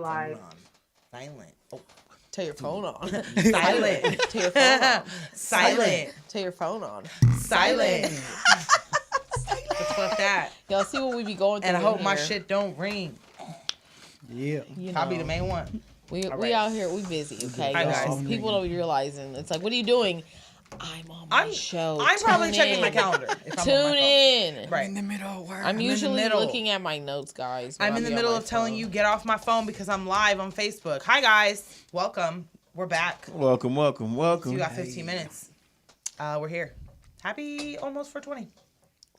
live. Silent. Oh. Turn your phone on. Silent. Turn your phone on. Silent. Turn your phone on. Silent. Fuck that. Y'all see what we be going through. And I hope in my here. shit don't ring. Yeah. You I'll be know. the main one. We right. out here. We busy. Okay, Hi, y'all. guys. People don't be realizing. It's like, what are you doing? I'm on my show. I'm probably Tune checking in. my calendar. If I'm Tune on my phone. in. Right. the middle. Word. I'm usually middle. looking at my notes, guys. when I'm I in the be on middle my of telling phone. you get off my phone because I'm live on Facebook. Hi guys, welcome. We're back. Welcome. You got 15 minutes. We're here. Happy almost 420.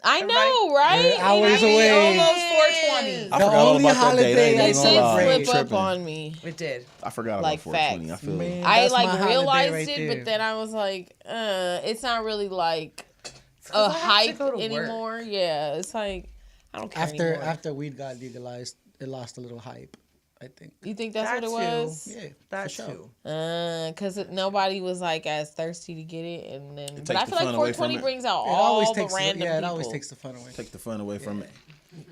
I Everybody- know, right? Yeah, hours It away. is. Almost 420. I The forgot all only about that holiday date. I ain't It I did gonna lie. celebrate. slip up Tripping. on me. It did. I forgot Like about 420. facts. I feel Man. you. I That's like my holiday realized right it, there. but then I was like, it's not really like a 'Cause I have to hype go to work. anymore. Yeah, it's like I don't care anymore. After weed got legalized, it lost a little hype. I think. You think that's That what it too. was? Yeah, That for sure. too. Because nobody was like as thirsty to get it, and then. But I takes feel the like fun away from 420 it. brings out It all always the takes random it people. always takes the fun away. Take the fun away from it.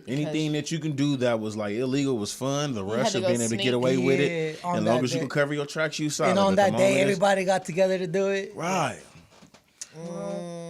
Anything that you can do that was like illegal was fun. The had rush to of go being able to sneak. get away with Yeah, it, on as long that as you day. can cover your tracks, you solid. And on But that the day, moment it's- everybody got together to do it. right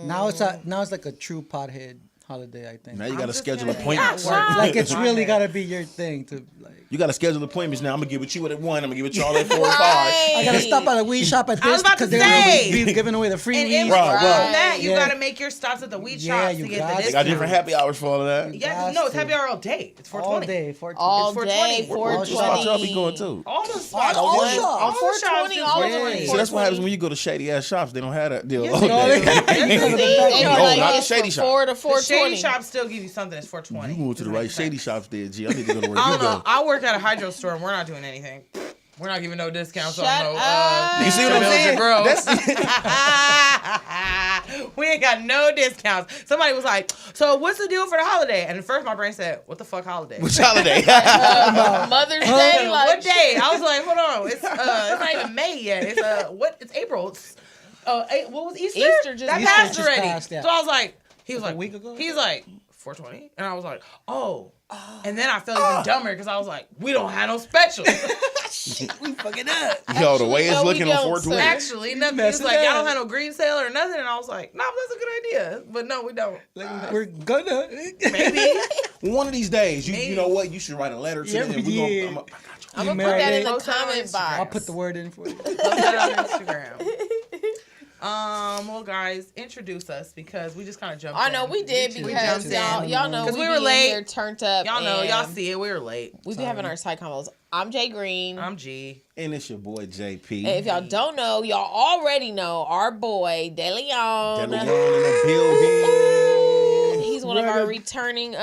Now it's like a true pothead holiday. I think. now, you got to just schedule gonna be appointments. at work. Like it's My really bad. got to be your thing to like. You got to schedule appointments now. I'm gonna give it you at 1. I'm gonna give it y'all at 4 or 5. I gotta stop at a weed shop at I was this about to because they're gonna say. be giving away the free And weed. in Right, between right. that, you Yeah. gotta make your stops at the weed Yeah, shops you to get got the to. They discount. got different happy hours for all of that. Yeah, Got no, it's to. happy hour all day. It's 420. All day, 420. All It's 420. day, Where- What spot 420. y'all be going to? All the spots. all all shops. the On 420, shops all is of them. 420. See, that's what happens when you go to shady ass shops. They don't have that deal. Yes, they No, do. they- Yes, they And do. you're No, like, not the it's shady from shop. 4 to The 420. shady shops still give you something that's 420. You moved to the Doesn't right make shady sense. shops there, G. I need to go to where I you don't know. go. I work at a hydro store and we're not doing anything. We're not giving no discounts Shut on no. up. You see what I'm Build Your saying? Growth. That's We ain't got no discounts. Somebody was like, "So what's the deal for the holiday?" And at first my brain said, "What the fuck holiday?" which holiday? Mother's Day, like What day? I was like, hold on, it's not even May yet. It's what? It's April. It's what was Easter? Easter just that Easter passed just already. passed, yeah. So I was like, he was Like a like, week ago? He's like 420, and I was like, oh. And then I felt even dumber because I was like, we don't have no special. We fucking up. Yo, the way no, it's we looking on don't, 420. sir. Actually, nothing. It's messing like y'all up. don't have no green sale or nothing, and I was like, no, that's a good idea. But no, we don't. We're gonna. Maybe. One of these days, you Maybe. know what? You should write a letter to Yeah, them. And we gonna, yeah. I'm I'm gonna You put that in married? the Post that on comment Instagram. box. I'll put the word in for you. Post that on Instagram. Well, guys, introduce us because we just kind of jumped. I know in. we did We because jumped in. y'all know 'Cause we we be were in late. here turned up. Y'all know, y'all and see it. We were late. we be having our side combos. I'm Jay Green. I'm G. and it's your boy JP. And if y'all don't know, y'all already know our boy De Leon. Deleon in the building. He's one of our Brother. returning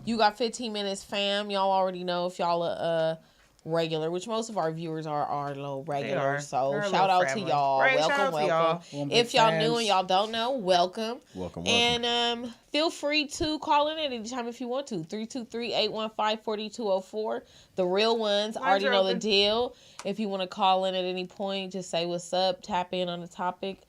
You Got 15 Minutes fam. Y'all already know if y'all regular, which most of our viewers are little regular. are. So They're a shout little out to family. y'all. Right, shout Welcome, out to y'all. welcome. One If big y'all fans. new and y'all don't know, welcome. Welcome. And feel free to call in at any time if you want to. 323-815-4204. The real ones already are know the open. deal. If you want to call in at any point, just say what's up, tap in on the topic.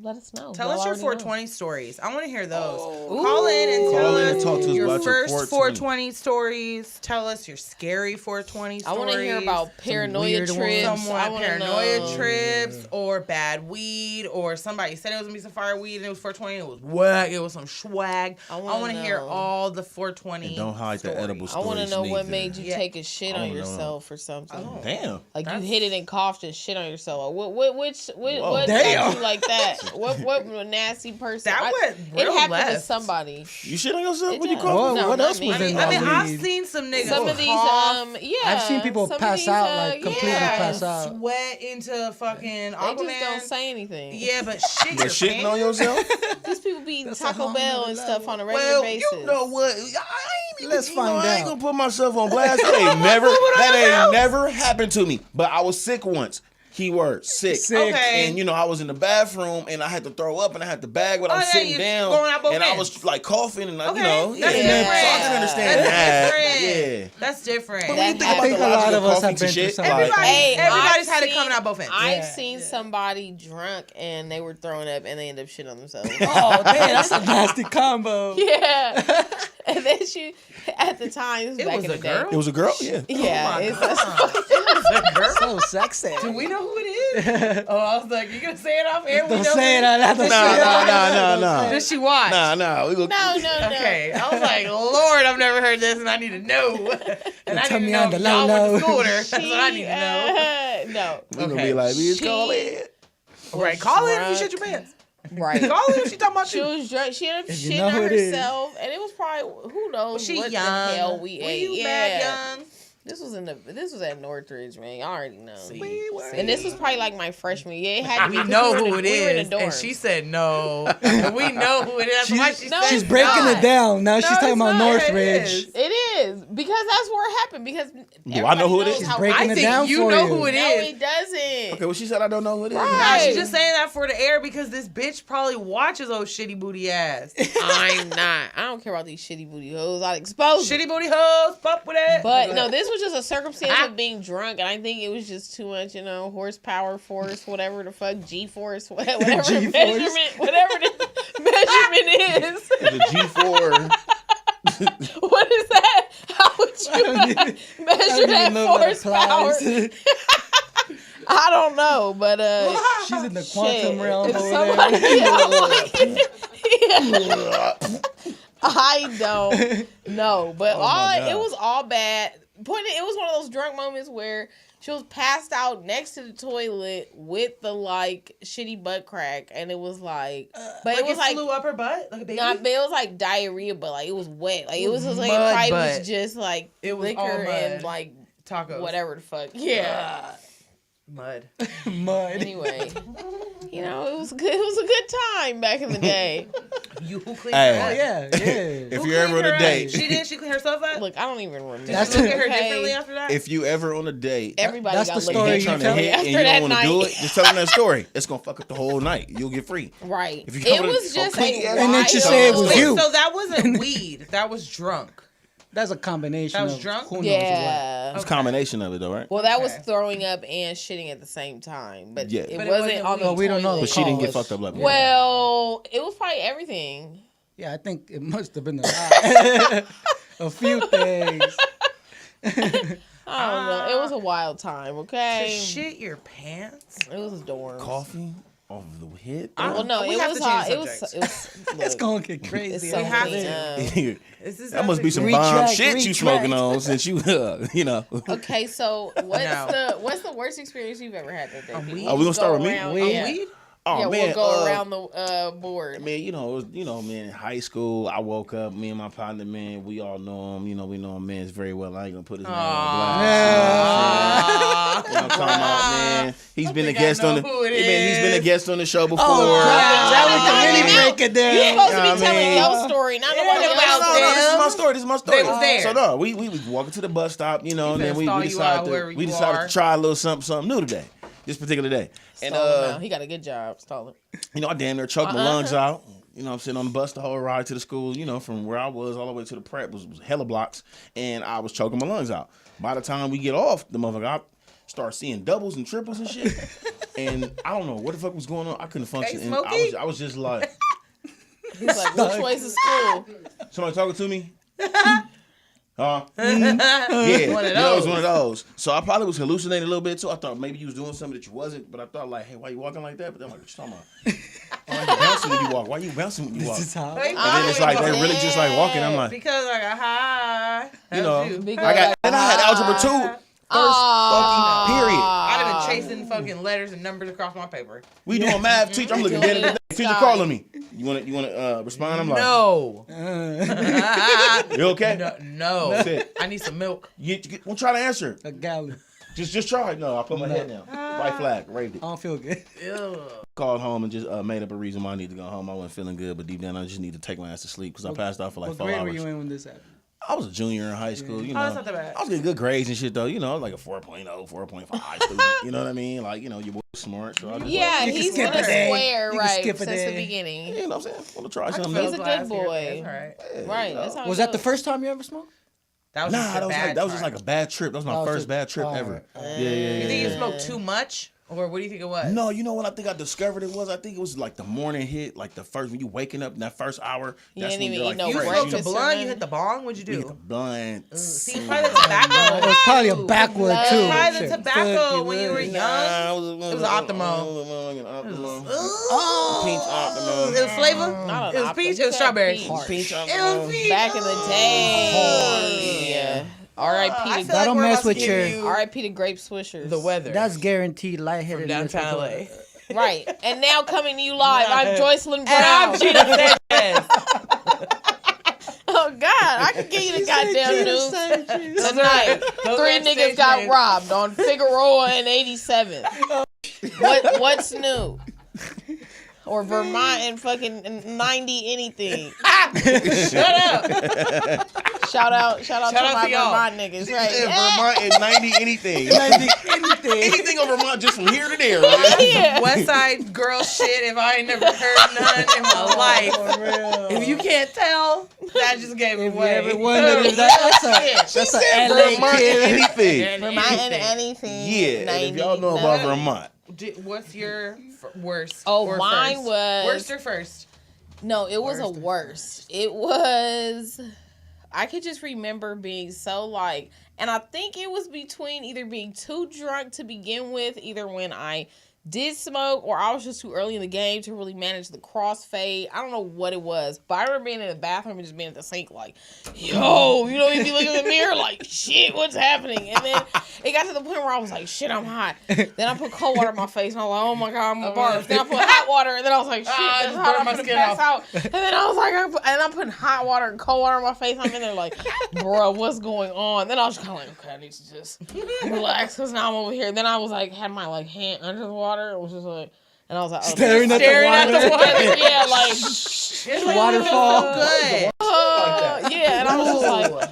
Let us know. Tell Y'all us your already know. 420 stories. I want to hear those. Ooh. Call in and tell Call in us and talk to us your about your first 420 stories. Tell us your scary 420 I stories. want to hear about paranoia weird trips. ones. someone I wanna paranoia know. trips or bad weed or somebody said it was gonna be some fire weed and it was 420 and it was whack. It was some swag. I I wanna want to hear know. all the 420. And don't hide the stories. edible I want to stories know what neither. made you Yeah. take a shit I on wanna know. yourself or something. Oh. Damn. Like That's- you hit it and coughed and shit on yourself. What Damn. got you like that? What nasty person? That went It real happened to left. somebody. You shit on yourself It when you does. call? No, what not else me. was I in mean, that I've weed? seen some niggas Some of these, cough, yeah. I've seen people some of pass these, out, like, completely yeah. pass out. sweat into fucking They Aquaman. just don't say anything. Yeah, but shit, But your shitting on pants? yourself? These people be eating That's a Taco whole Bell nother and stuff level. on a regular Well, basis. you know what? I ain't even, Let's find I ain't out. gonna put myself on blast. That ain't never happened to me. But I was sick once. Keyword sick. Sick. Okay. And I was in the bathroom and I had to throw up and I had to bag when Oh, I'm yeah, sitting you down going out both and I ends. was like coughing and Okay, yeah. that's So different. I can understand That's that. different. Yeah. That's different. But when you That think about happens. the I think a lot logic of us coughing have to been through shit, something. like, Hey, Everybody's I've had it seen- coming out both ends. I've seen somebody drunk and they were throwing up and they end up shitting on themselves. Oh, damn, that's a nasty combo. Yeah. And then she, at the time, it was It back was in a the day. girl? It was a girl. Yeah. Yeah, Oh my it's God. It was a girl. So sexy. Do we know who it is? Oh, I was like, you gonna say it off air? We Don't know say who it out loud. Don't say it out loud. Nah. Does she watch? Nah. We go. no. Okay, I was like, Lord, I've never heard this, and I need to know. And I Tell need me to know on the if y'all low went to low. school with her. That's what I need to know. No, We gonna Okay. be like, bitch, She- call it. Right, call in if you drunk. shit your pants. right. Call in if she talking about She you. was drunk. She ended up If you shitting know on who it is. herself, and it was probably who knows She what young. the hell we Were ate. you Yeah, mad young? this was at Northridge, man. Y'all already know. We were. And this was probably like my freshman year. It had to be We 'cause know we were who in it the- we were in is, the and dorms. she said no. And we know who it is. That's why she No, said She's it's breaking not. it down. Now she's No, talking it's about not. Northridge. It is. It is because that's where it happened. Because Do I know who it everybody is? knows how breaking I it think down you for know you. who it No, is. it doesn't. Okay, well, she said I don't know who it is. Right. Nah, she's just saying that for the air because this bitch probably watches old shitty booty ass. I'm not. I don't care about these shitty booty hoes. I'll expose them. Shitty booty hoes, fuck with it. But no, this was just a circumstance of being drunk, and I think it was just too much, horsepower, force, whatever the fuck, G-force, whatever the G-force. measurement, whatever the measurement is. The G4. What is that? How would you measure that force power? I don't know, but She's in the quantum shit. realm If over somebody- there. I don't know, but Oh my God. it was all bad. It was one of those drunk moments where she was passed out next to the toilet with the like shitty butt crack, and it was like, but like it was like flew up her butt like a baby. not, but it was like diarrhea, but like it was wet, like it was just like Mud it probably butt. was just like It was all liquor mud. and like Tacos. whatever the fuck, yeah. Mud. Mud. Anyway, it was good. It was a good time back in the day. You cleaned Hey. her Oh up. yeah, yeah. If Who you're ever cleaned on her a up? date, She clean herself up? Look, I don't even remember. Did That's you look the- at her Okay. differently after that? if you ever on a date, Everybody That's got the looked story at you trying to tell differently hit and you after that don't want to night. do it, just tell them that story. It's gonna fuck up the whole night. You'll get free. Right. If you It come with was a just clean a ass- And then she wild- said it was Wait, you. so that wasn't weed. That was drunk. That's a combination That was of drunk? who knows Yeah. It's a combination of it, though, right? Well, that was Okay. throwing up and shitting at the same time, but Yeah. it But it wasn't wasn't on the weed. Well, we don't know. toilet. But she didn't get Cause- fucked up like that. Well, it was probably everything. what. Yeah, I think it must have been a lot. A few things. I don't know. It was a wild time. To Okay. shit your pants? It was a dorm. Coffee off the hit. Well, no, We it have was to change hot. the It was. subject. It was. It's Look, gonna get it's crazy. so We have funny. to. Is this That must be some Retract, bomb shit you retract. smoking on since you, Okay, so No. what's the worst experience you've ever had that day? weed? Oh, we gonna start with me? Weed? Yeah, Weed? Oh yeah man, we'll go around the board. Man, it was, man, in high school, I woke up, me and my partner, man, we all know him, we know him, man, very well. I ain't gonna put his name on blast. You know what I'm talking about, man? He's been a think I guest on know the, who it man, he's been a is. guest on the show before. Oh, that we can really No. break it down. You're supposed to Yeah, be telling man. your story, not nobody Yeah, else's. no, This is my them. story. This is my story. They was there. So no, we was walking to the bus stop, and then finna we stall you out decided wherever we you decided are. to try a little something new today, this particular day. And Stall him out. He got a good job stalling. I damn near choked my lungs out. I'm sitting on the bus the whole ride to the school. From where I was all the way to the prep was hella blocks, and I was choking my lungs out. By the time we get off the motherfucker, I start seeing doubles and triples and shit. And I don't know what the fuck was going on. I couldn't function. And Smokey? I was just like, He's like, which way's the school? somebody talking to me? Huh? Yeah, One of it was those. one of those. So I probably was hallucinating a little bit too. I thought maybe you was doing something that you wasn't, but I thought like, hey, why you walking like that? But then I'm like, what you talking about? Why you bouncing when you walk? Why you bouncing when you walk? This is how. Wait, And then it's like they're really just like walking. I'm like, because I got high. That was you. Because I got, and I had algebra 2 first fucking period. I'd have been chasing fucking letters and numbers across my paper. We doing math, teacher. I'm looking dead at the day. Teacher calling me. You wanna respond? I'm like, No. you okay? No. That's it. I need some milk. We'll try to answer. A gallon. Just try. No, I put my head down. White flag, raved it. I don't feel good. Ew. Called home and just made up a reason why I need to go home. I wasn't feeling good, but deep down I just need to take my ass to sleep because I passed out for like What 4 grade hours. were you in when this happened? I was a junior in high school. You know, that's not that bad. I was getting good grades and shit though. I was like a 4.0, 4.5 student. You know what I mean? Like, your boy was smart. So I just Yeah, You can he's skip been a a day. square, You can right, skip a since day. the beginning. you know what I'm saying? Want to try something He's else? a good boy. That's all right. Right, that's how it Was that the goes. first time you ever smoked? That was Nah, just a that was bad just time. like a bad trip. That was my Oh, first so- bad trip all ever. right. Yeah. You think you smoked too much? Or what do you think it was? No, you know what I think I discovered it was? I think it was like the morning hit, like the first, when you waking up in that first hour. You That's didn't when even you're eat no You fresh. smoked a breakfast or blunt, you nothing? hit the bong, what'd you You hit do? the blunt. See, probably the tobacco. It was probably a backwood It too. was probably the Shit. tobacco Fuck when you were it. young. It was Optimo. Optimo. Peach Optimo. It was flavor. Not It an was peach. Optimo. It was strawberry. Peach. Peach It was Optimo. peach. Back in the day. Hard. Yeah. R.I.P. I to feel like That'll we're mess about to with give your- you R.I.P. to grape swishers. the weather. That's guaranteed lightheaded. downtown LA. Right. And now coming to you live, I'm Joycelyn And I'm Brown. Gina Sanchez. Oh, God. I can give you the goddamn news. Tonight, Those 3 are niggas stage got names. robbed on Figueroa and 87. What's new? Or Vermont and fucking 90 anything. Shut up. Shout out to out my to y'all. Vermont niggas, right? Vermont is 90 anything. Anything over Vermont just from here to there. Man. Yeah. West Side girl shit if I ain't never heard none in my life. If you can't tell, that just gave If you away. ever wondered, that's a LA Vermont kid. anything. Vermont and anything. Yeah, and if 90, y'all know about 90. Vermont. What's your worst? Oh, or mine first? was- worst or first? No, it was a worst. It was. I could just remember being so like, and I think it was between either being too drunk to begin with, either when I did smoke or I was just too early in the game to really manage the crossfade. I don't know what it was, but I remember being in the bathroom and just being at the sink like, yo, you know, you'd be looking in the mirror like, shit, what's happening? And then it got to the point where I was like, shit, I'm hot. Then I put cold water in my face and I was like, oh my God, I'm gonna barf. Then I put hot water and then I was like, shit, I that's just hot, burned I'm my gonna skin pass off. out. And then I was like, I'm putting hot water and cold water in my face. I'm in there like, bro, what's going on? Then I was kind of like, okay, I need to just relax because now I'm over here. Then I was like, had my like hand under the water. It was just like, and I was like, oh, Staring at the water. Yeah, like, It's like, Waterfall. So good. yeah. And I was just like,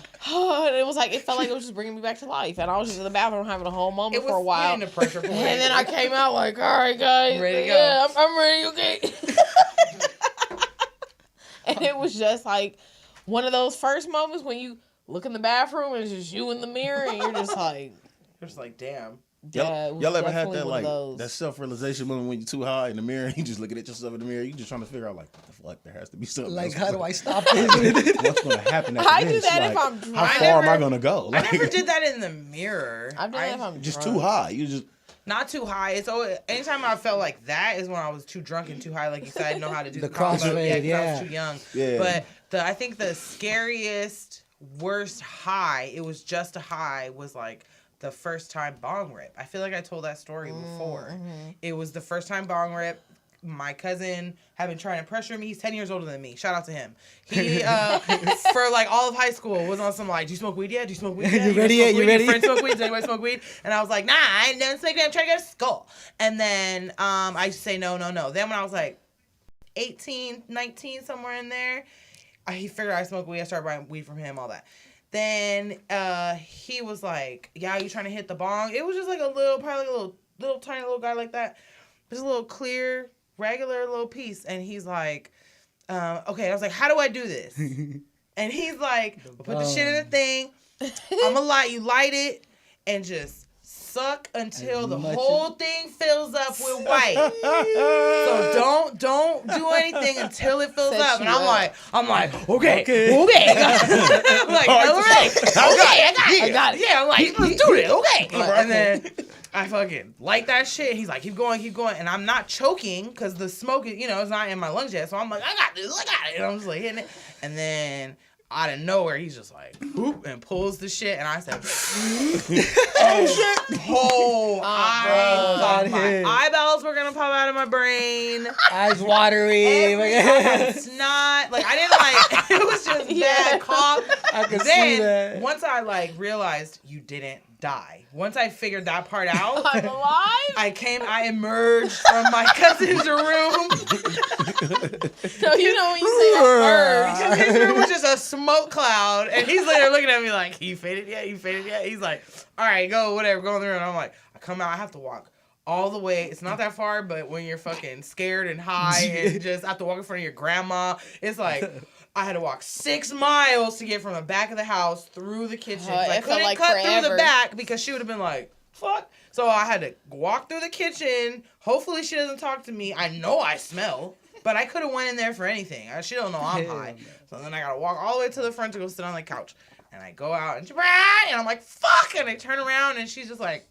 and it was like, it felt like it was just bringing me back to life. And I was just in the bathroom having a whole moment It was for a while. in the pressure point. And then I came out like, all right, guys. Ready to go. Yeah, I'm ready, okay. And it was just like one of those first moments when you look in the bathroom and it's just you in the mirror and you're just like, It's like, damn. yeah, it was Y'all ever had definitely that one of like those. that self-realization moment when you're too high in the mirror and you just looking at yourself in the mirror, you just trying to figure out like what the fuck, there has to be something. Like, else. how do I stop this? What's gonna happen after I do this? that Like, if I'm how drunk. far am I gonna go? I Like, never did that in the mirror. I've done that if I'm just drunk. too high. You just Not too high. It's always, anytime I felt like that is when I was too drunk and too high. Like you said, I didn't know how to do The combo. crossfade, 'cause I yeah. was too young. Yeah. But I think the scariest, worst high, it was just a high, was like the first time bong rip. I feel like I told that story before. It was the first time bong rip. My cousin had been trying to pressure me. He's 10 years older than me. Shout out to him. He, for like all of high school, was on some like, do you smoke weed yet? Do you smoke weed yet? You ready yet? You ready? Your friends smoke weed? Does anybody smoke weed? And I was like, nah, I ain't done smoking. I'm trying to go to school. And then I used to say, no. Then when I was like 18, 19, somewhere in there, he figured I smoked weed. I started buying weed from him, all that. Then he was like, yeah, you trying to hit the bong? It was just like a little, probably like a little tiny little guy like that. Just a little clear, regular little piece. And he's like, okay. I was like, how do I do this? And he's like, put the shit in the thing. I'm gonna light it and just suck until the whole thing fills up with white. So don't do anything until it fills Set up. you And up. I'm like, okay. I'm like, all right. Okay, I got it. Yeah, I'm like, let's do this. Okay. And then I fucking light that shit. He's like, keep going. And I'm not choking because the smoke is, it's not in my lungs yet. So I'm like, I got this. And I'm just like hitting it. And then out of nowhere, he's just like, whoop, and pulls the shit. And I said, oh shit. Oh, I thought my eyeballs were going to pop out of my brain. Eyes watery. It's not, like, I didn't like, it was just bad cough. I can see Then, that. once I like realized you didn't die, once I figured that part out, I'm alive? I emerged from my cousin's room. No, you know when you say that Because his room was just a smoke cloud, and he's literally looking at me like, "You faded yet? You faded yet?" He's like, "All right, go, whatever, go in the room." And I'm like, I come out, I have to walk all the way. It's not that far, but when you're fucking scared and high and just have to walk in front of your grandma, it's like I had to walk 6 miles to get from the back of the house through the kitchen. I it felt couldn't like cut through forever. the back because she would have been like, "Fuck." So I had to walk through the kitchen. Hopefully she doesn't talk to me. I know I smell, but I could have went in there for anything. She don't know I'm high. So then I gotta walk all the way to the front to go sit on the couch. And I go out and I'm like, fuck! And I turn around and she's just like,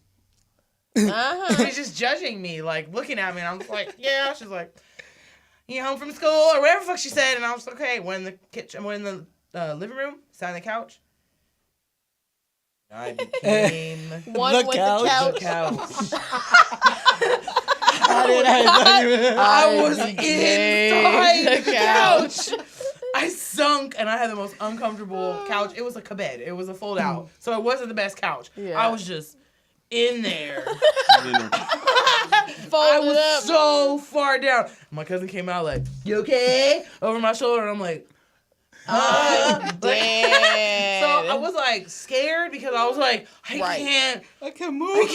she's just judging me, like looking at me. And I'm just like, yeah. She's like, you home from school or whatever the fuck she said. And I was like, okay. We're in the kitchen. We're in the living room. Sat on the couch. I became one The with couch. the couch. I was inside the couch. I sunk and I had the most uncomfortable couch. It was a bed. It was a fold out. So it wasn't the best couch. Yeah. I was just in there. Folded I was up. so far down. My cousin came out like, you okay? Over my shoulder. And I'm like, Damn. so I was like scared because I was like, I can't move. I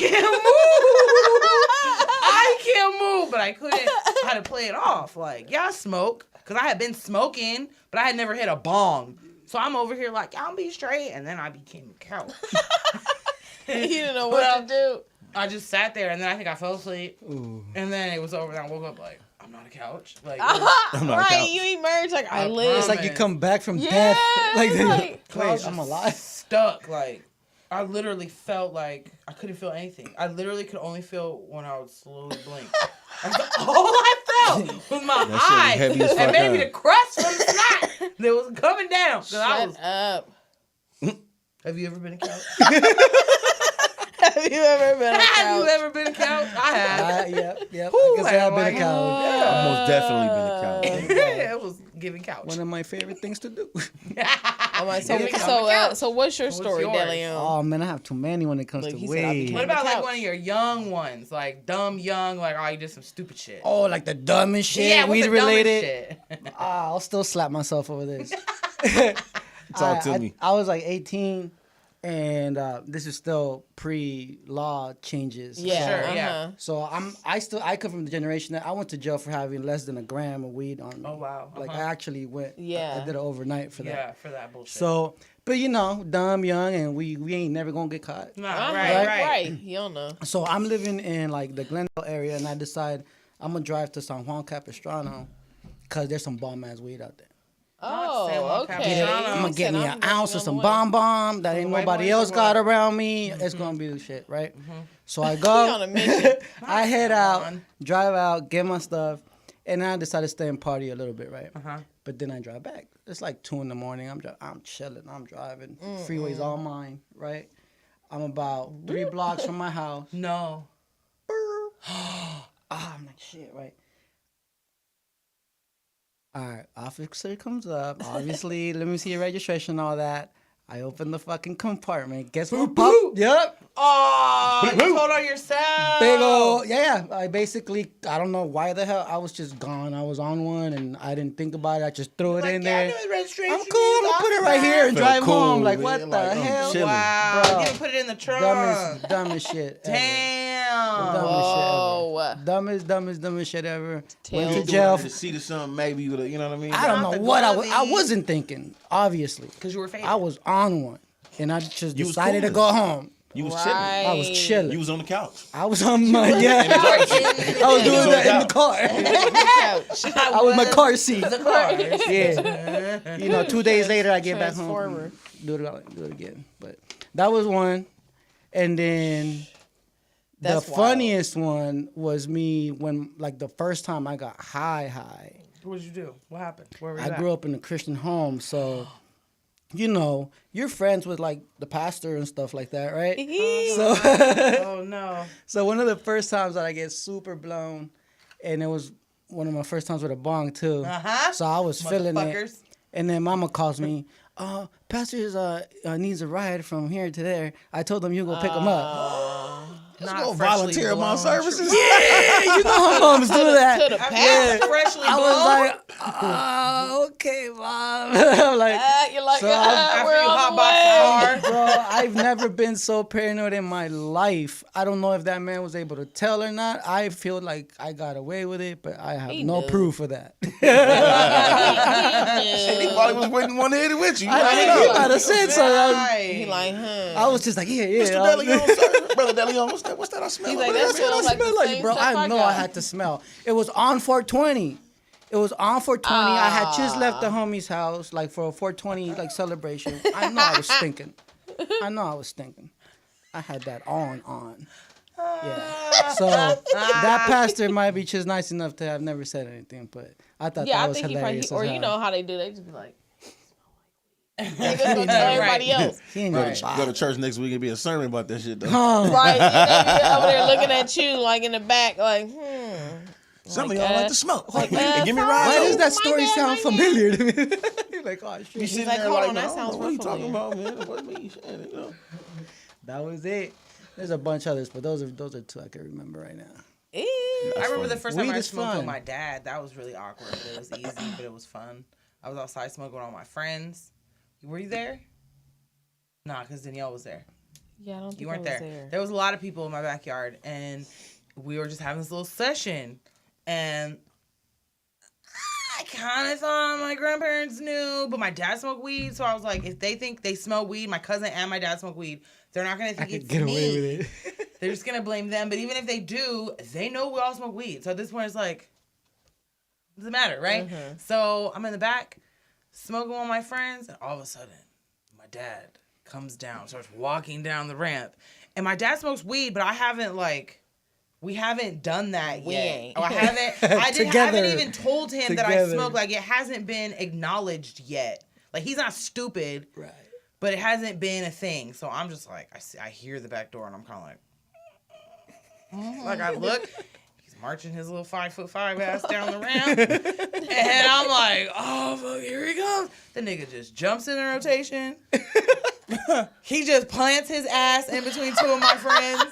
can't move. But I couldn't. I had to play it off. Like, yeah, I smoke. Because I had been smoking, but I had never hit a bong. So I'm over here like, I'll be straight. And then I became a couch. You didn't know what to do. I just sat there, and then I think I fell asleep. Ooh. And then it was over, and I woke up like, I'm not a couch. Like, I'm not a couch. You emerge like, I live. It's like you come back from death. Like, like wait, I'm alive. Stuck. Like, I literally felt like I couldn't feel anything. I literally could only feel when I would slowly blink. That's all I felt was my eye. Heavy as fuck And maybe up. the crust from the snot that was coming down. Shut up. Have you ever been a couch? Have you ever been a couch? Have you ever been a couch? I have. Yep. Ooh, I can say I've been a like, couch. I've most definitely been a couch. It was giving couch. One of my favorite things to do. Oh my, so what's your story, yours? DeLeon? Oh man, I have too many when it comes Look, to he said I weed. became- What about like couch. one of your young ones? Like dumb young, like, oh, you did some stupid shit. Oh, like the dumbest shit, yeah, what's weed the dumbest related. shit? I'll still slap myself over this. Talk to me. I was like 18, and this is still pre-law changes. Yeah. Sure, uh-huh. yeah. So I come from the generation that I went to jail for having less than a gram of weed on me. Oh, wow. Like Uh-huh. I actually went. Yeah. I did it overnight for that. Yeah, for that bullshit. So, but you know, dumb, young, and we ain't never gonna get caught. no, Uh-huh. right. You don't know. So I'm living in like the Glendale area, and I decide I'm gonna drive to San Juan Capistrano because there's some bomb ass weed out there. Oh, San okay. Juan I'm gonna get me an ounce of some bomb. bomb that ain't white nobody boys else or got what? around me. It's gonna be the shit, right? So I He on a go, mission. I head out, on. drive out, get my stuff, and then I decide to stay and party a little bit, right? Uh-huh. But then I drive back. It's like 2 a.m. I'm chilling. I'm driving. Freeway's all mine, right? I'm about 3 blocks from my house. No. I'm like, shit, right? All right, officer comes up. Obviously, let me see your registration, all that. I open the fucking compartment. Guess what? Pop. Yep. Oh, you told on yourself. Big ol' yeah. I don't know why the hell I was just gone. I was on one and I didn't think about it. I just threw it in there. Registration. I'm cool. I'm gonna put it right here and Felt drive cool, home. Like man. what the Like, I'm hell? chilling. Wow. Bro. You didn't put it in the trunk. Dumbest shit. Ever. Damn. Whoa. Dumbest shit ever. Tell Went to me. jail. To see the sun, maybe with a, you know what I mean? I don't Not know the what I glove. wasn't thinking. Obviously, Because you were faded. I was on one, and I just You was decided to coolin'. go home. You was Right. chilling. I was chilling. You was on the couch. I was on my I was doing that in the car. Couch. I was my car seat. The cars. Yeah. You know, 2 days later I get back Transformer. home. Do it again. But that was one. And then That's the wild. funniest one was me when like the first time I got high. What did you do? What happened? Where were you I grew up in a Christian home, so you know, you're friends with like the pastor and stuff like that, right? So Oh, no. So one of the first times that I get super blown, and it was one of my first times with a bong too. Uh-huh. So I was feeling it, Motherfuckers. and then Mama calls me. Pastor needs a ride from here to there. I told them you go pick him up. Not Go freshly volunteer my blown. services. Yeah, you know how moms do that. To the I past. mean, freshly I blown. was like, Okay, mom. I'm like, You're like, So I'm- After we're you on hot the box way. the car. bro, I've never been so paranoid in my life. I don't know if that man was able to tell or not. I feel like I got away with it, but I have He no knew. proof of that. He probably was waiting one to hit it with you. You I never think know. he might have said so. He like, I was just like, yeah. Mr. DeLeon, sir. Brother DeLeon, what's that I smell? He's over like, there? that smells like the same bro. stuff I know I got. had to smell. It was on 420. It was on 420. I had just left the homie's house, like for a 420 like celebration. I know I was stinking. I had that on. Yeah. So that pastor might be just nice enough to have never said anything, but I thought Yeah, that I was think he probably, hilarious. or as you hell. know how they do. They just be like, they just gonna tell everybody else. He ain't Go gonna to, go to church next week and be a sermon about that shit though. Right? They be over there looking at you like in the back, like, Some Like, of y'all like to smoke. like, And give me Why Why rides. does over. that My story bad, sound my familiar to me? You're like, oh You shit. sitting like, there hold like, on, no, that I don't sounds know what are you real talking familiar. about, man? What me? Shit, you know. That was it. There's a bunch of others, but those are two I can remember right now. eh. I remember the first time Weed I is smoked fun. with my dad. That was really awkward, but it was easy, but it was fun. I was outside smoking with all my friends. Were you there? Nah, because Danielle was there. Yeah, I don't think You I weren't was there. There was a lot of people in my backyard, and we were just having this little session. And I kind of thought my grandparents knew, but my dad smoked weed, so I was like, if they think they smell weed, my cousin and my dad smoke weed, they're not gonna I think could it's get me. away with it. They're just gonna blame them. But even if they do, they know we all smoke weed. So at this point, it's like, doesn't matter, right? Mm-hmm. So I'm in the back, smoking with my friends, and all of a sudden, my dad comes down, starts walking down the ramp, and my dad smokes weed, but I haven't we haven't done that We yet. ain't. I haven't Together. even told him that I Together. smoke. Like, it hasn't been acknowledged yet. Like, he's not stupid, Right. but it hasn't been a thing. So I'm just like, I hear the back door, and I'm kind of like I look. He's marching his little 5'5" ass down the ramp, and I'm like, oh fuck, here he comes. The nigga just jumps in the rotation. He just plants his ass in between two of my friends,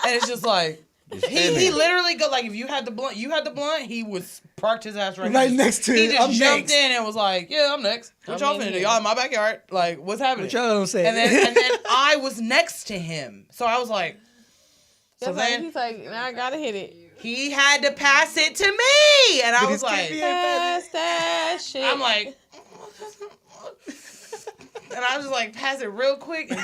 and it's just like. He literally go like, if you had the blunt, he was parked his ass right next to He it. just I'm jumped next. in and was like, yeah, I'm next. What y'all finna do? Y'all in my backyard? Like, what's happening? What y'all don't say. And then I was next to him, so I was like, so That's like, then he's like, now I gotta hit it. he had to pass it to me, and I was like, Pass that shit. I'm like. And I was just like, pass it real quick. And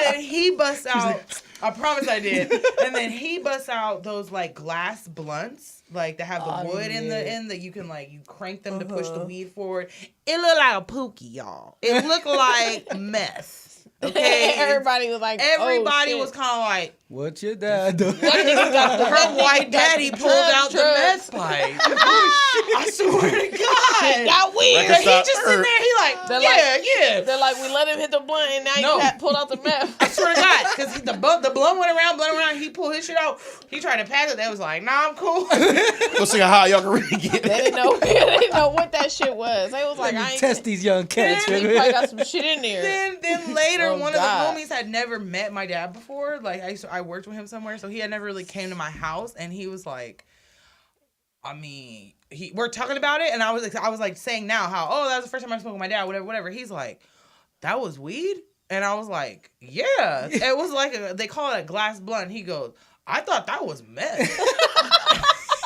then he busts out. I promise I did. And then he busts out those like glass blunts, like that have the wood in the you can like you crank them to push the weed forward. It looked like a pookie, y'all. It looked like meth. Okay. Everybody was like, Everybody oh, was kind of like, What your dad do? her white daddy pulled out the meth pipe. I swear to God. got weird. And he just sitting there, he like, They're yeah. They're like, we let him hit the blunt, and now No. you pulled out the meth. I swear to God, because the blunt went around, he pulled his shit out. He tried to pass it. They was like, nah, I'm cool. We'll see how y'all can really get They it. didn't know what that shit was. They was like, I ain't Test these young cats. He probably got some shit in there. Then later, Oh, one God. of the homies had never met my dad before. Like, I worked with him somewhere, so he had never really came to my house, and he was like, I mean, we're talking about it, and I was like saying now how, that was the first time I smoked with my dad, whatever. He's like, that was weed? And I was like, yeah. It was like, they call it a glass blunt. He goes, I thought that was meth.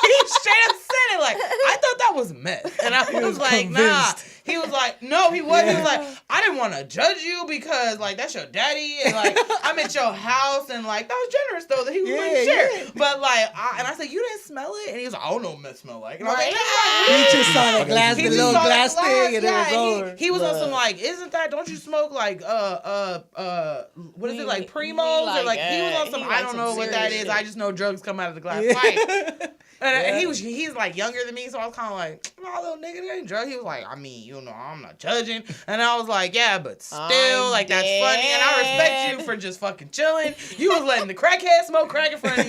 He straight up said it like, I thought that was meth. And I was like, nah. convinced. He was like, no, he wasn't. He was like, I didn't want to judge you because, like, that's your daddy. And, like, I'm at your house. And, like, that was generous, though, that he was willing to share. Yeah. But, like, I said, you didn't smell it? And he was like, I don't know what meth smell like. And I was like, Right. that's He not weed. just saw the glass, He the just little saw the glass thing, and yeah, it was over. he was on some Look. like, isn't that? Don't you smoke like what is it like Primos or like he was on some he I like don't some know what that serious is. shit. I just know drugs come out of the glass Yeah. pipe. And he's like younger than me, so I was kind of like, no, little nigga, that ain't drug. He was like, I mean, you know, I'm not judging. And I was like, yeah, but still, I'm like that's funny, and I respect you for just fucking chilling. You was letting the crackhead smoke crack in front of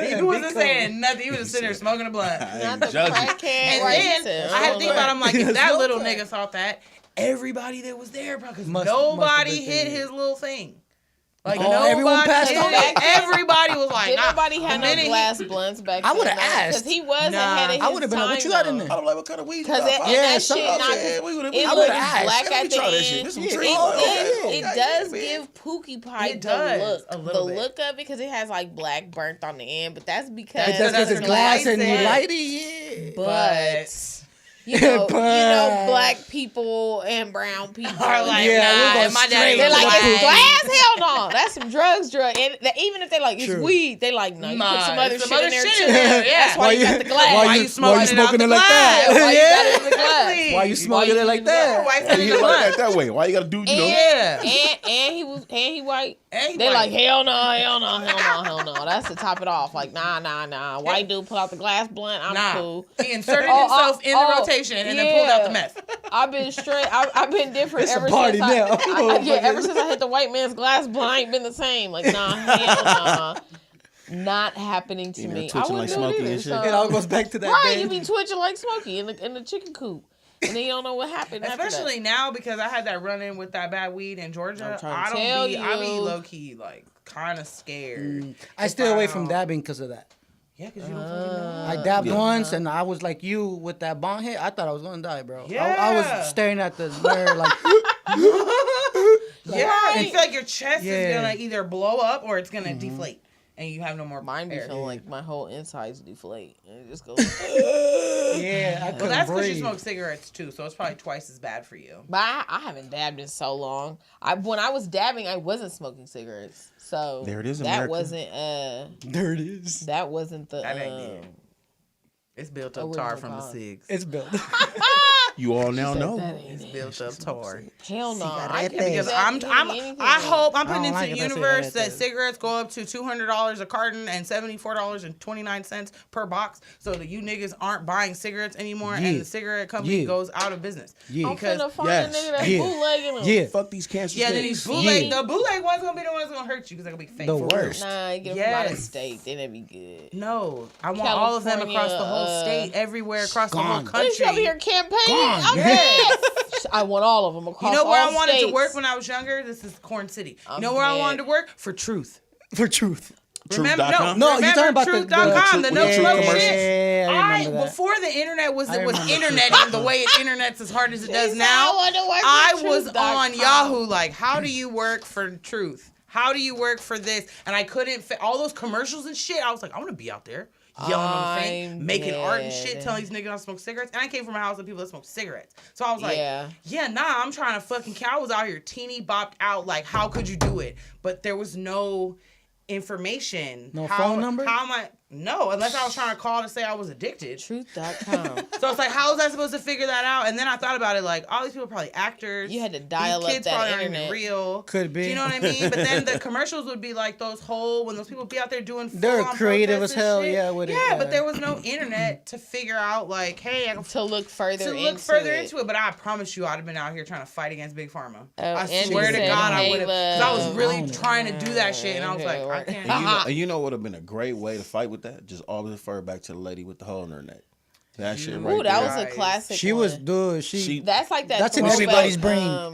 you. You wasn't saying nothing. You was just sitting there smoking a blunt. I Not ain't the judging. crackhead. And right, then he said, I had to think about it, I'm like, if that Smoke little crack. nigga thought that, everybody that was there, bro, because Must have nobody been hit thinking. his little thing. Like everyone passed did on it. it? Everybody was like, Did nah. nobody have The no minute he- glass blunts back then? I would've asked. Because he was Nah. ahead of his I would've been like, what you time, got in though. there? I'm like, what kind of weed you Because got? that, Pop? Yeah, that some- shit, Yeah, not, we would've- it I looks would've asked. black Let me at the try that shit. end. This some It, trees. it Yeah, does man. give Pookie Pipe It the does, look, a little the bit. look of it, because it has like black burnt on the end. But that's because But that's because it's the glass and lights you in. light it. Yeah. But you know, But- black people and brown people Are like, Yeah, nah, we're going and my daddy straight they're was like, black. it's glass? Hell no. That's some drugs. And even if they like, it's True. weed, they like, no, you Nah, put some other some shit other in there shit too. in there, yeah. That's why you got the glass. Why you smoking it out the like that? Yeah, why you got it in the Exactly. glass? Why you smoking you it like using that? that? Why Why you you the like blunt? that way? Why you gotta do, you know? Yeah. And he white. And he They white. like, hell no, hell no, hell no, hell no. That's to top it off. Like, nah. White dude pull out the glass blunt. I'm Nah. cool. He inserted Oh, himself in the oh, rotation and then pulled out the meth. I've been straight. I've been different It's a ever party since. now. Ever since I hit the white man's glass blunt, I ain't been the same. Like, nah, hell nah. Not happening to You know, me. I twitching wouldn't like do it Smokey either. and shit. So. It all goes back to that Right, day. you be twitching like Smokey in the chicken coop, and then you don't know what happened. Especially now because I had that run in with that bad weed in Georgia. I'm trying to I tell be you. low key like kind of scared. I stay away from Wow. dabbing because of that. Yeah, because you don't fucking know. I dabbed Yeah. once, and I was like you with that bong hit. I thought I was gonna die, bro. I Yeah. was staring at the mirror like, Yeah, and you feel like your chest Yeah. is gonna either blow up or it's gonna deflate, and you have no more Mine be air. feeling like my whole insides deflate, and it just goes. yeah, I couldn't Well, that's because you breathe. smoke cigarettes too, so it's probably twice as bad for you. But I haven't dabbed in so long. When I was dabbing, I wasn't smoking cigarettes, so There it is, That America. wasn't There it is. that wasn't the That ain't it. It's built up Original tar from the cause. cigs. It's built. You all now that know. It's built up tar. hell no. I Cigarettes. can't Because anything. I hope I'm I putting don't into like the it, that universe that cigarettes. cigarettes go up to $200 a carton and $74.29 per box, so that you niggas aren't buying cigarettes anymore, Yeah. and the cigarette company Yeah. goes out of business. Yeah. I'm Because finna find yes. a nigga that's Yeah. bootlegging them. Yeah, Fuck these cancer yeah, then sticks. these bootleg, Yeah. the bootleg one's gonna be the ones that's gonna hurt you because they're gonna be fake. The for real. worst. Nah, you get them out of Yes. state, then that'd be good. No, I want all of them across the whole California, state, everywhere across the whole gone. What is you over country. here campaigning? Gone. I'm Yes. pissed. I want all of them across You know where all I wanted to states. work when I was younger? This is Corn City. You I'm know where I dead. wanted to work? For Truth. for truth. Remember, Truth.com? No, you're talking about the Truth.com, the Truth- no yeah, smoke commercials. shit. I remember that. Before the internet was I remember interneting the way it internets as hard as it does He said, now, I wanna work I for was Truth.com. on Yahoo like, how do you work for Truth? How do you work for this? And I couldn't fit all those commercials and shit. I was like, I want to be out there yelling on the thing, I'm making art and shit, dead. telling these niggas not to smoke cigarettes. And I came from a house of people that smoke cigarettes. So I was like, Yeah. nah, I'm trying to fucking kill. I was out here teeny bopped out like, how could you do it? But there was no information. No phone number? How am I? No, unless I was trying to call to say I was addicted. Truth.com. So it's like, how was I supposed to figure that out? And then I thought about it like, all these people are probably actors. You had to dial These up kids that probably aren't internet. even real. Could be. Do you know what I mean? But then the commercials would be like those whole, when those people would be out there doing They're full-on creative protests as hell, and shit. yeah, with it, Yeah, yeah. but there was no internet to figure out like, hey, I can to look further to into look further it. into it. But I promise you, I'd have been out here trying to fight against Big Pharma. I Andy swear to said, God, I "Hey, would have. Because I was look." really trying to do that shit, and I was like, I can't. And you know what would have been a great way to fight with that? Just always refer back to the lady with the hole in her neck. That shit right Ooh, that there. was a Guys. classic. She one. was dude. She That's like that. That's in throwback, everybody's brain. I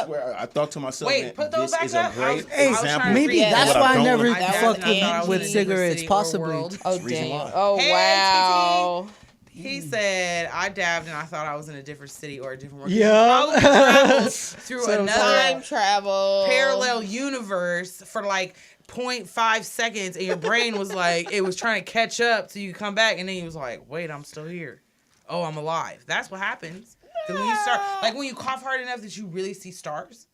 swear, I thought to myself, Wait, man, put those this back is up. a great I was trying example. to maybe Yeah, that's what why I I don't never wanna do. fucked I thought I was with in a cigarettes. city or Possibly. world. Oh That's the reason damn! why. Oh Hey, wow! He said, I dabbed and I thought I was in a different city or a different world. Yeah. Probably traveled through So another Time travel. parallel universe for like 0.5 seconds, and your brain was like, it was trying to catch up so you could come back, and then you was like, wait, I'm still here. Oh, I'm alive. That's what happens. 'Cause when you start, like when you cough hard enough that you really see stars.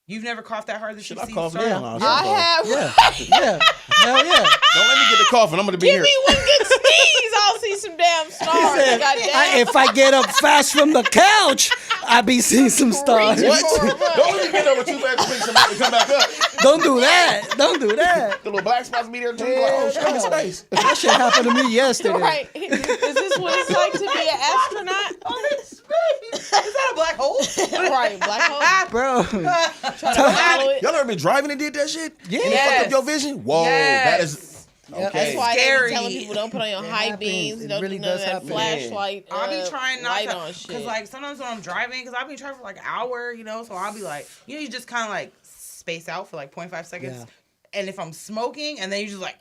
You've never coughed that hard that Shit, you I see coughed stars? down. I was I like, have. Yeah, hell yeah. Don't let me get the coughing. I'm gonna be Give here. me one good sneeze. I'll see some damn stars. Goddamn. If I get up fast from the couch, I be seeing some stars. Reaching What? for a run. Don't let me get over too fast to somebody to come back up. Don't do that. Don't do that. The little black spots be there too. Like, oh shit, I'm in space. That shit happened to me yesterday. Right. Is this what it's like to be an astronaut? Is that a black hole? Right, black hole. Bro. Try to follow it. Y'all ever been driving and did that shit? Yeah. And it fucked up your vision? Whoa, that is. Yep. That's why they Scary. be telling people don't put on your It high happens. beams. It Don't really do none of does that happen. flashlight. I'll be trying not light to, on shit. because like sometimes when I'm driving, because I've been driving for like an hour, so I'll be like, you just kind of like space out for like 0.5 seconds. Yeah. And if I'm smoking, and then you just like,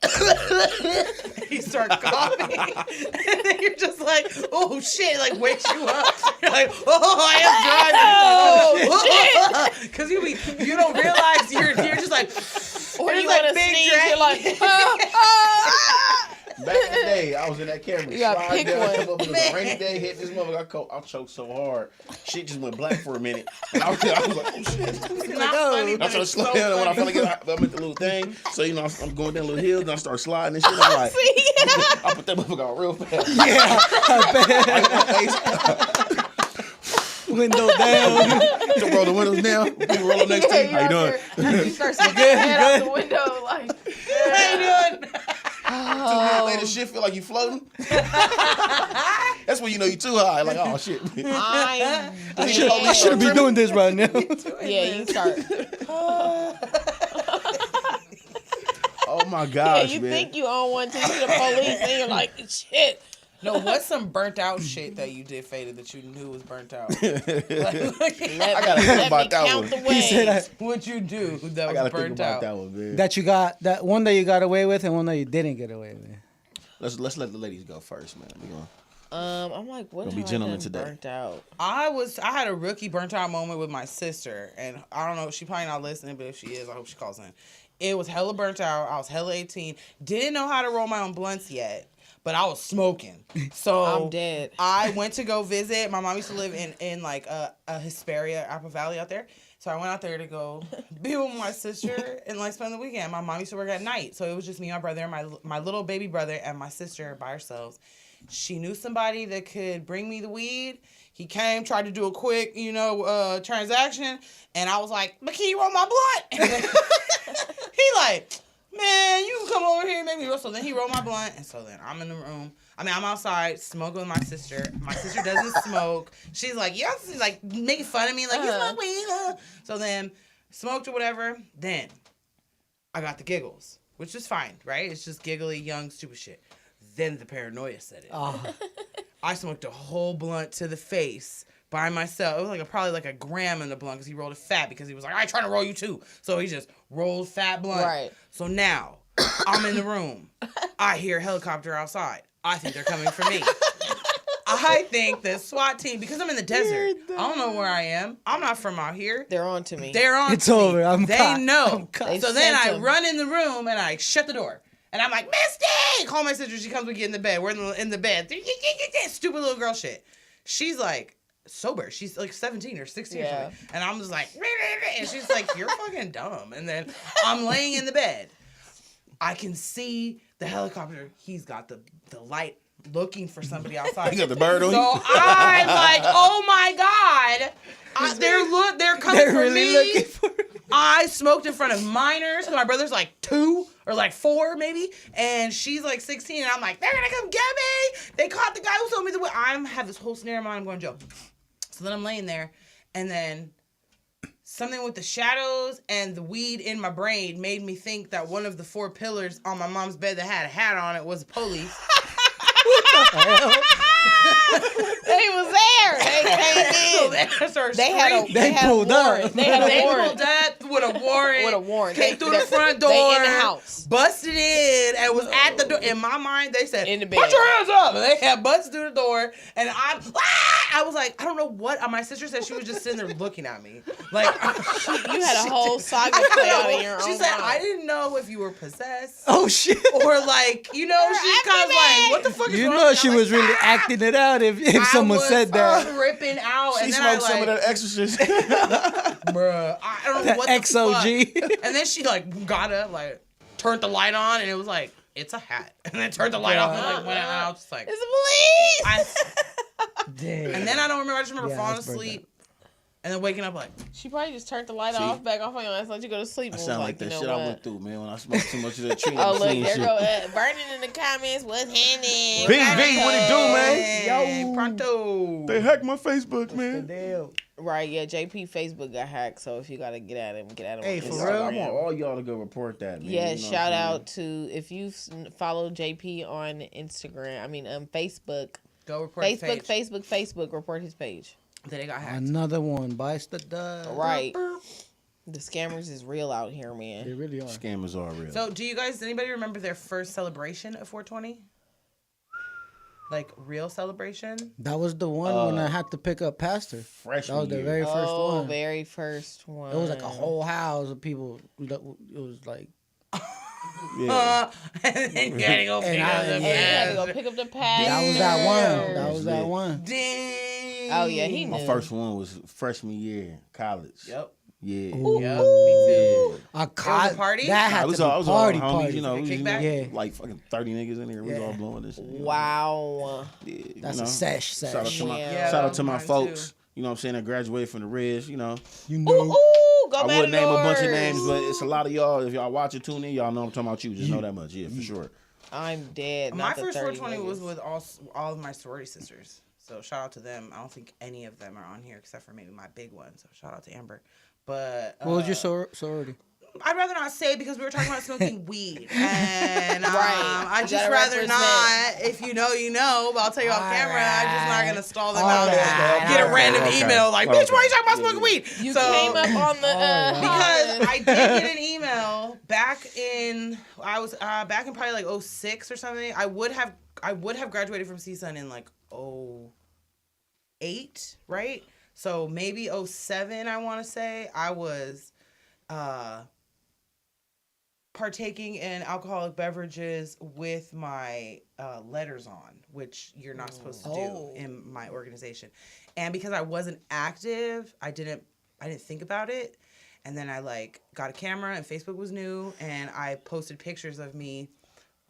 you start coughing, and then you're just like, oh shit, it like wakes you up. You're like, oh, I am driving. Oh, because you don't realize you're just like, or it's you like want to big sneeze, drag- you're like, Back in the day, I was in that camera. You gotta slide pick down, one. come up, it was a rainy day, hit this motherfucker. I choked so hard. Shit just went black for a minute. And I was like, oh shit. It's not funny, I but started to it's slow so down, and when I funny. finally get I'm at the little thing. So, I'm going down little hills, and I start sliding and shit. I'm like, I put that motherfucker out real fast. Window down. Don't roll the windows down. People rolling next to you. How you doing? You start sticking your head out the window like, How you doing? 2 minutes later, shit feel like you floating. That's when you know you too high. Like, oh shit. I should be doing this right now. Yeah, you start. Oh my Yeah, gosh, you man. think you own one till you see the police and you're like, shit. No, what's some burnt out shit that you did, Faded, that you knew was burnt out? Let I gotta think me about that count one. the He said ways. What'd you do that I was gotta think burnt about out? that one, man. that you got that one that you got away with and one that you didn't get away with. Let's let the ladies go first, man. We gonna- I'm like, what Gonna be have I gentlemen done today. burnt out? I had a rookie burnt out moment with my sister, and I don't know, she probably not listening, but if she is, I hope she calls in. It was hella burnt out. I was hella 18. Didn't know how to roll my own blunts yet, but I was smoking. So I'm dead. I went to go visit. My mom used to live in like a Hesperia, Apple Valley out there. So I went out there to go be with my sister and like spend the weekend. My mom used to work at night, so it was just me, my brother, my little baby brother, and my sister by ourselves. She knew somebody that could bring me the weed. He came, tried to do a quick, transaction, and I was like, "But can you roll my blunt?" He like, "Man, you can come over here and make me roll." So then he rolled my blunt, and so then I'm in the room. I'm outside smoking with my sister. My sister doesn't smoke. She's like, "Yeah," she's like making fun of me, like, "You smoke weed?" So then smoked or whatever. Then I got the giggles, which is fine, right? It's just giggly, young, stupid shit. Then the paranoia set in. I smoked a whole blunt to the face by myself. It was probably like a gram in the blunt because he rolled it fat because he was like, "I trying to roll you too." So he just rolled fat blunt. Right. So now I'm in the room. I hear a helicopter outside. I think they're coming for me. I think the SWAT team, because I'm in the desert, I don't know where I am. I'm not from out here. They're on to me. They're on. It's to me. over. I'm They caught. know. I'm caught. They So then sent I him. run in the room and I shut the door. And I'm like, "Misty!" Call my sister. She comes to get in the bed. We're in the bed. Stupid little girl shit. She's like sober. She's like 17 or 16 or Yeah. something. And I'm just like, and she's like, "You're fucking dumb." And then I'm laying in the bed. I can see the helicopter. He's got the light looking for somebody outside. You got the bird on So you? I'm like, "Oh my God." They're coming They're for really me. looking for I smoked in front of minors. My brother's like 2 or like 4 maybe, and she's like 16. And I'm like, "They're gonna come get me." They caught the guy who told me the way. I have this whole scenario in mind. I'm going to jail. So then I'm laying there, and then something with the shadows and the weed in my brain made me think that one of the 4 pillars on my mom's bed that had a hat on it was police. They was there. They came So in. then I started They had a screaming. They had a pulled up. warrant. They had a They warrant. pulled up with a warrant. With a warrant. Came They- through the they- front door. they in the house. Busted in and was at the door. In my mind, they said, In the "Put bed. your hands up." And they had busted through the door. And I was like, I don't know what. My sister said she was just sitting there looking at me. Like, You had a whole saga I don't play out know. in your She own said, mind. "I didn't know if you were possessed." Oh shit. Or like, she's kind of like, "What the fuck is You wrong know with she I'm was like, really "Ah!" acting it out if someone I was said that. Ripping out. She And then smoked some of that Exorcist. Bruh, I don't know The what the XOG. fuck. And then she got up, turned the light on, and it was like, "It's a hat." And then turned the light off and went out. And I was just like, It's the police. I, Damn. and then I don't remember. I just remember Yeah, I falling was burnt asleep. And then waking up like, She probably just turned the light See? back off on your ass, let you go to sleep. I and was sound like that you know shit what? I went through, man, when I smoked too much of that tree. Oh, look, Seeing there shit. go Burning in the comments. What's happening? VV, what it do, man? yo, pronto. They hacked my Facebook, The man. deal. Right, yeah, JP Facebook got hacked, so if you gotta get at him, get at him. Hey, on for Instagram. real? I want all y'all to go report that, man. Yeah, You know shout what I'm out to if you follow JP on Instagram. Facebook. Go report his page. Facebook. Report his page. That they got hacked. Another one bites the dust. Right. The scammers is real out here, They man. really are. saying? Scammers are real. So, do you guys, anybody remember their first celebration of 420? Like, real celebration? That was the one when I had to pick up Pastor. Freshman That was the year. very first one. Very first one. It was like a whole house of people. It was like, Yeah. And then you gotta go pick And up I- the And you had to go past. pick up the past. that was that one. That was that Lit. one. Dang. Oh, yeah, he My knew. first one was freshman year in college. Yep. Yeah. Ooh. Yep. Me too. A was a party? That had I to was be all, I was all party, homies, party. you know, The we was, kickback? Yeah. like fucking 30 niggas in here. We was all blowing this shit. you know. Wow. Yeah, you That's know. a sesh. Shout out to my, Yeah. Yeah, shout that out to was my mine, folks. too. You know what I'm saying? That graduated from the Reds, you know. You Ooh, know. ooh, go I wouldn't name a bunch of Matadors. names, but it's a lot of y'all. If y'all watch it, tune in, y'all know I'm talking about you. Just know that much. Yeah, for sure. I'm dead. My not the first 30 420 was niggas. with all of my sorority sisters. So shout out to them. I don't think any of them are on here except for maybe my big one. So shout out to Amber. But What was your sorority? I'd rather not say because we were talking about smoking weed, and Right. I You just gotta rather represent. not. If you know, you know. But I'll tell you off camera. I'm just not gonna stall them out Alright. and get a random Okay. email like, Okay. "Bitch, why are you talking about smoking weed?" You So- came up on the because I did get an email back in back in probably like 06 or something. I would have graduated from CSUN in like 08, right? So maybe 07, I want to say. I was partaking in alcoholic beverages with my letters on, which you're not supposed to do in my organization. And because I wasn't active, I didn't think about it. And then I like got a camera and Facebook was new and I posted pictures of me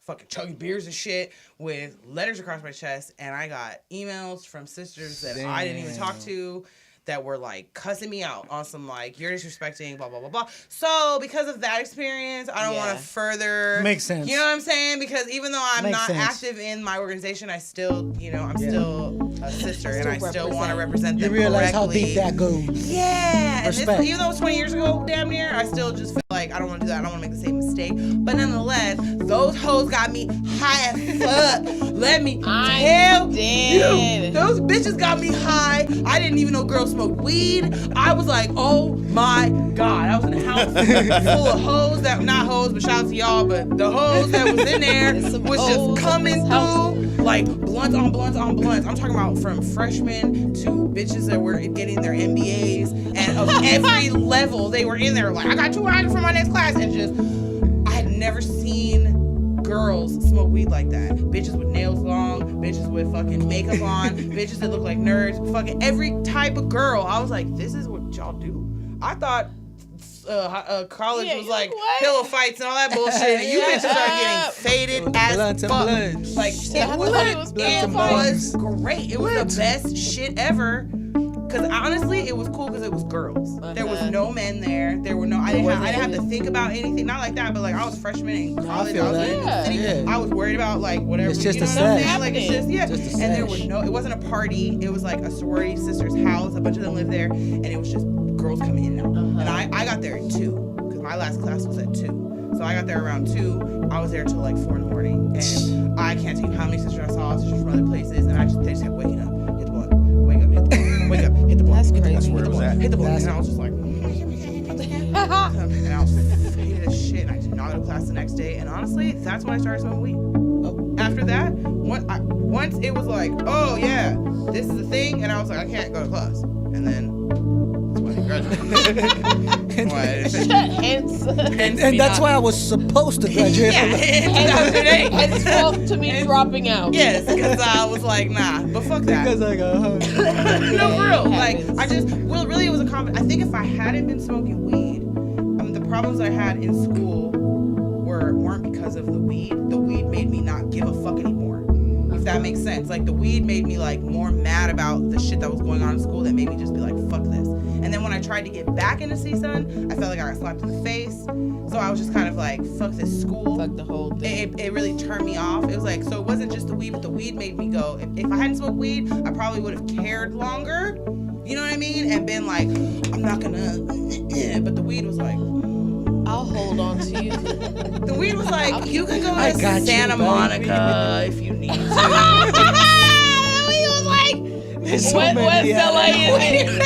fucking chugging beers and shit with letters across my chest, and I got emails from sisters that I didn't even talk to that were like cussing me out on some like, you're disrespecting, blah, blah, blah, blah. So because of that experience, I don't want to further. Makes sense. You know what I'm saying? Because even though I'm Makes not sense. active in my organization, I still, I'm still a sister and I still want to represent You them realize how correctly. deep that goes. Yeah, and Respect. even though it was 20 years ago, damn near, I still just feel like I don't want to do that. I don't want to make the same mistake. But nonetheless, those hoes got me high as fuck. Let me tell dead. you, those bitches got me high. I didn't even know girls smoked weed. I was like, oh my god, I was in a house full of hoes that not hoes, but shout out to y'all, but the hoes that was in there There's some was hoes just in coming this house. through. Like blunts on blunts on blunts. I'm talking about from freshmen to bitches that were getting their MBAs, and of every level they were in there. Like, I got 200 for my next class, and just I had never seen girls smoke weed like that. Bitches with nails long, bitches with fucking makeup on, bitches that look like nerds, fucking every type of girl. I was like, this is what y'all do. I thought college Yeah, was you're like like, what? pillow fights and all that bullshit. And you bitches are getting faded as Blunts and fuck. blunts. Like, I it thought was, it was it pillow was great. It was the best shit ever. Cause honestly, it was cool because it was girls. There was no men there. There were no. I didn't have to think about anything. Not like that, but like I was a freshman in college. feel I was that. in the city. Yeah. I was worried about like whatever. It's just you know a what I'm sesh. saying? Like it's just Just a and there was sesh. no. It wasn't a party. It was like a sorority sister's house. A bunch of them lived there, and it was just girls coming in and out. And I got there at 2 because my last class was at 2. So I got there around 2. I was there till like 4 in the morning, and I can't tell you how many sisters I saw, sisters from other places, and they just kept waking up, hit the blunt, wake up, hit the blunt, wake up, hit the blunt, That's hit the crazy. blunt, That's where it was at. hit the blunt, That's- and I was just like, and I was faded as shit, and I did not go to class the next day, and honestly, that's when I started smoking weed. After that, once it was like, oh yeah, this is a thing, and I was like, I can't go to class, and then that's when I graduated. Hence, And that's why I was supposed to graduate. Yeah, in 2008. henceforth to me dropping out. Yes, because I was like, nah, but fuck that. Because I got hung. No, for real. Like, happens. I just, well, really, it was a I think if I hadn't been smoking weed, the problems I had in school weren't because of the weed. The weed made me not give a fuck anymore. If that makes sense. Like, the weed made me, like, more mad about the shit that was going on in school that made me just be like, fuck this. And And then when I tried to get back into CSUN, I felt like I got slapped in the face. So I was just kind of like, fuck this school. Fuck the whole thing. It really turned me off. It was like, so it wasn't just the weed, but the weed made me go. If I hadn't smoked weed, I probably would have cared longer. You know what I mean? And been like, I'm not gonna. But the weed was like, I'll hold on to you. the weed was like, you can go I to got you, Santa baby. Monica if you need to. He was like, There's so West many,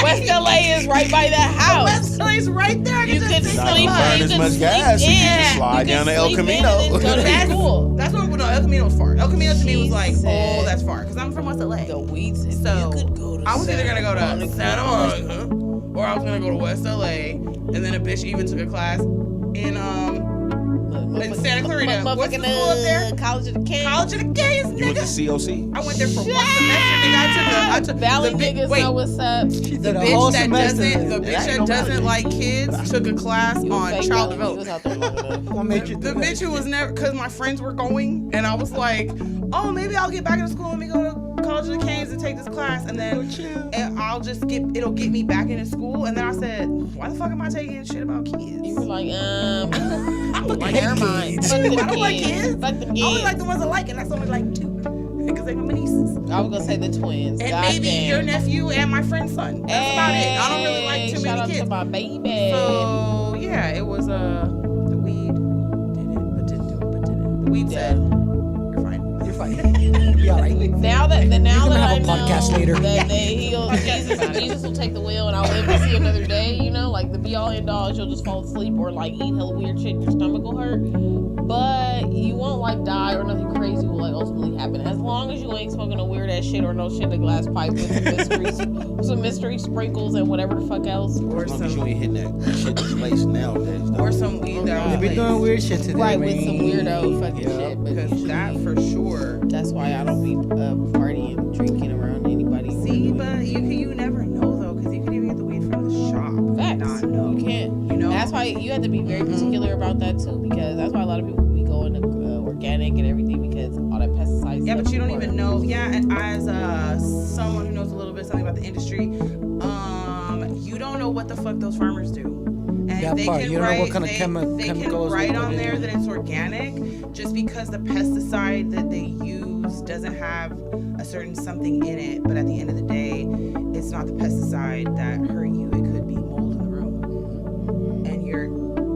West LA is right by that house. West LA's right there. I You can could just Not sleep. gonna burn You as could much sleep gas if you in. just slide You down could to El sleep in Camino. and then go to That's, school. that's what, no, El Camino was far. El Camino to me was like, Jesus. oh, that's far. Because I'm from West LA. The weed said So, you could go to I was either gonna go to Monica. Santa Monica or I was gonna go to West LA, and then a bitch even took a class in Santa Clarita. What's the school up there? College of the Kings. College of the Gays, You went to nigga. COC? I went there for one semester, nigga. I took Valley the niggas wait, know what's up. She the did a whole bitch that semester. doesn't like kids took a class You a on fake child Valley. You was development. out there long enough. What made you do The that? bitch who was never, because my friends were going, and I was like, oh, maybe I'll get back into school. Let me go to College of the Canes and take this class, and then and I'll just it'll get me back into school. And then I said, why the fuck am I taking shit about kids? You were like, I don't like never kids. mind. Fuck I them don't like kids. kids. Fuck them I only kids. like the ones I like, and that's only like 2. Because they're my nieces. I was gonna say the twins. And God maybe damn. your nephew and my friend's son. That's about it. I don't really like too Shout many out kids. to my baby. So yeah, it was the weed did it, but didn't do it, but did it. The weed said, "You're fine." You're fine. Be all right. Now that can I have a know podcast later. that Jesus will take the wheel and I'll live to see another day, you know, like the be all end all is you'll just fall asleep or like eat hella weird shit and your stomach will hurt. But you won't like die or nothing crazy will like ultimately happen. As long as you ain't smoking a weird ass shit or no shit in a glass pipe with some mystery sprinkles and whatever the fuck else. Or As long as you some, ain't hitting that shit that's laced nowadays. or some weed that They was be doing weird shit today. Right, man. with some weirdo fucking Yeah. shit. But because usually, that for sure. that's why I don't be partying, drinking around anybody. See, but you never know though, because you can even get the weed from the shop. and Facts. Not know. You can't. You know. That's why you have to be very particular about that too, because that's why a lot of people be going to organic and everything because all that pesticides. Yeah, stuff but you don't work. even know. Yeah, and as someone who knows a little bit something about the industry, you don't know what the fuck those farmers do. And That they part, can you don't know write, what kind of they can chemicals write they put on there in. that it's organic just because the pesticide that they use doesn't have a certain something in it. But at the end of the day, it's not the pesticide that hurt you. It could be mold in the room, and you're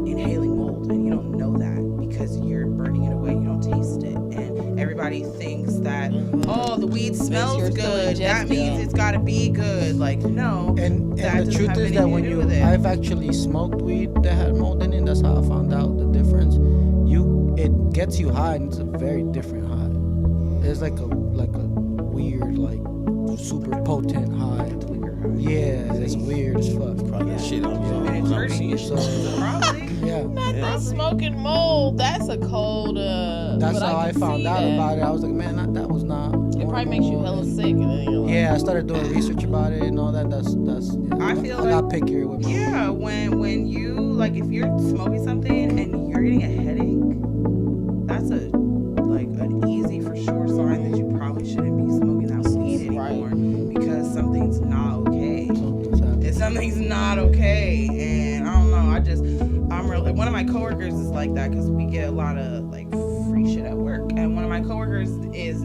inhaling mold, and you don't know that because you're burning it away. You don't taste it, and everybody thinks that oh, the weed smells you're still good. That ingesting means it. it's got to be good. Like no, And that the doesn't truth have is that anything when to do you, with it. I've actually smoked weed that had mold in it. That's how I found out the difference. It gets you high, and it's a very different high. It's like a weird, like super potent high. Yeah, it's weird as fuck. Probably that shit on And it's hurting. So Probably. yeah, Not smoking mold. That's a cold. that's but how I can found see out that. about it. I was like, man, that was not. It probably makes you hella sick, and then you're like, Yeah, I started doing research about it and all that. That's. Yeah, I feel I got pickier with my. Yeah, when you like if you're smoking something and you're getting a headache, that's an easy for sure sign that you probably shouldn't be smoking that weed anymore because something's not okay. Something's not okay, and I don't know. I'm really one of my coworkers is like that because we get a lot of like free shit at work, and one of my coworkers is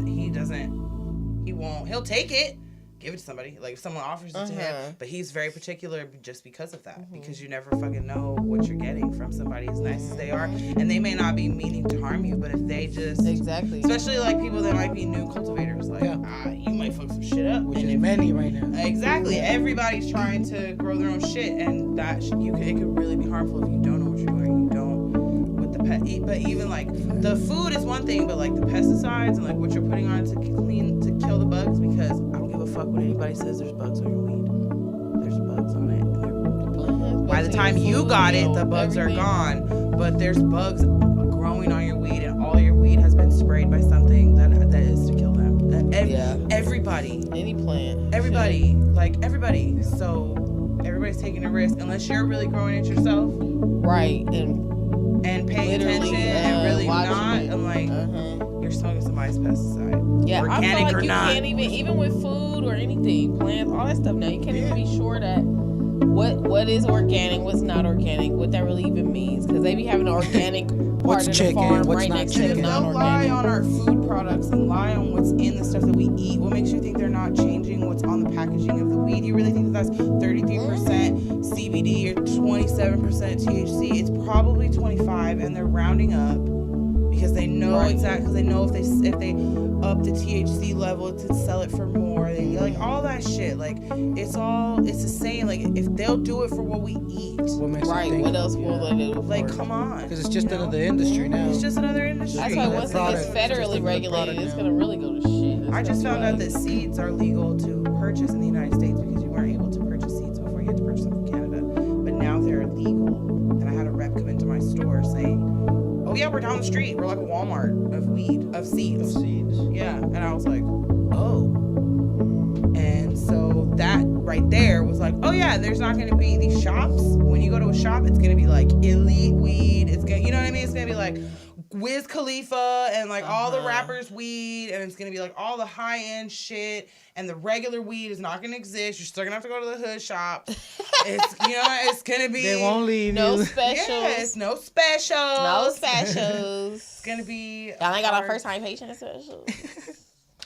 he'll take it. Give it to somebody. Like if someone offers it to him, but he's very particular just because of that. Because you never fucking know what you're getting from somebody as nice as they are, and they may not be meaning to harm you, but if they just exactly. especially like people that might be new cultivators, like you might fuck some shit up, Which and is if many right now. exactly everybody's trying to grow their own shit, and that it could really be harmful if you don't know what you're doing. You don't with the pet. But even like the food is one thing, but like the pesticides and like what you're putting on to kill the bugs, because I don't give a fuck what anybody says. There's bugs on your weed. There's bugs on it. By the time you got it, the bugs are gone. But there's bugs growing on your weed, and all your weed has been sprayed by something that is to kill them. Everybody. Any plant. Everybody. Like everybody. So everybody's taking a risk unless you're really growing it yourself Right. And paying literally, attention and really watching not. it. I'm like, you're smoking somebody's pesticide. Yeah, I Organic feel or like you not. can't even with food or anything, plants, all that stuff now, you can't even be sure that what is organic, what's not organic, what that really even means, because they be having an organic part What's of the chicken, farm what's right not next to the chicken. They'll lie non-organic. on our food products and lie on what's in the stuff that we eat. What makes you think they're not changing what's on the packaging of the weed? You really think that's 33% CBD or 27% THC? It's probably 25, and they're rounding up because they know Right. exactly. Because they know if they up the THC level to sell it for more, they like all that shit. Like it's the same. Like if they'll do it for what we eat, What makes you Right, think? what else will they do? like for it? come on. Because it's just you know? another industry now. It's just another industry. That's why that once it product gets is just federally another regulated, product it's now. gonna really go to shit. It's I just gonna found be out like- that seeds are legal to purchase in the United States because you weren't able to purchase seeds before. You had to purchase them from Canada. But now they're legal. And I had a rep come into my store saying, oh yeah, we're down the street. We're like a Walmart of weed, of seeds. Seeds. Yeah. And I was like, oh. And so that right there was like, oh yeah, there's not going to be these shops. When you go to a shop, it's going to be like elite weed. It's going to, you know what I mean? It's going to be like Wiz Khalifa and like all the rappers weed, and it's gonna be like all the high end shit, and the regular weed is not gonna exist. You're still gonna have to go to the hood shop. It's it's gonna be They won't leave no you. specials. yes, no specials. No specials. It's gonna be Y'all ain't got our hard- first time patient specials.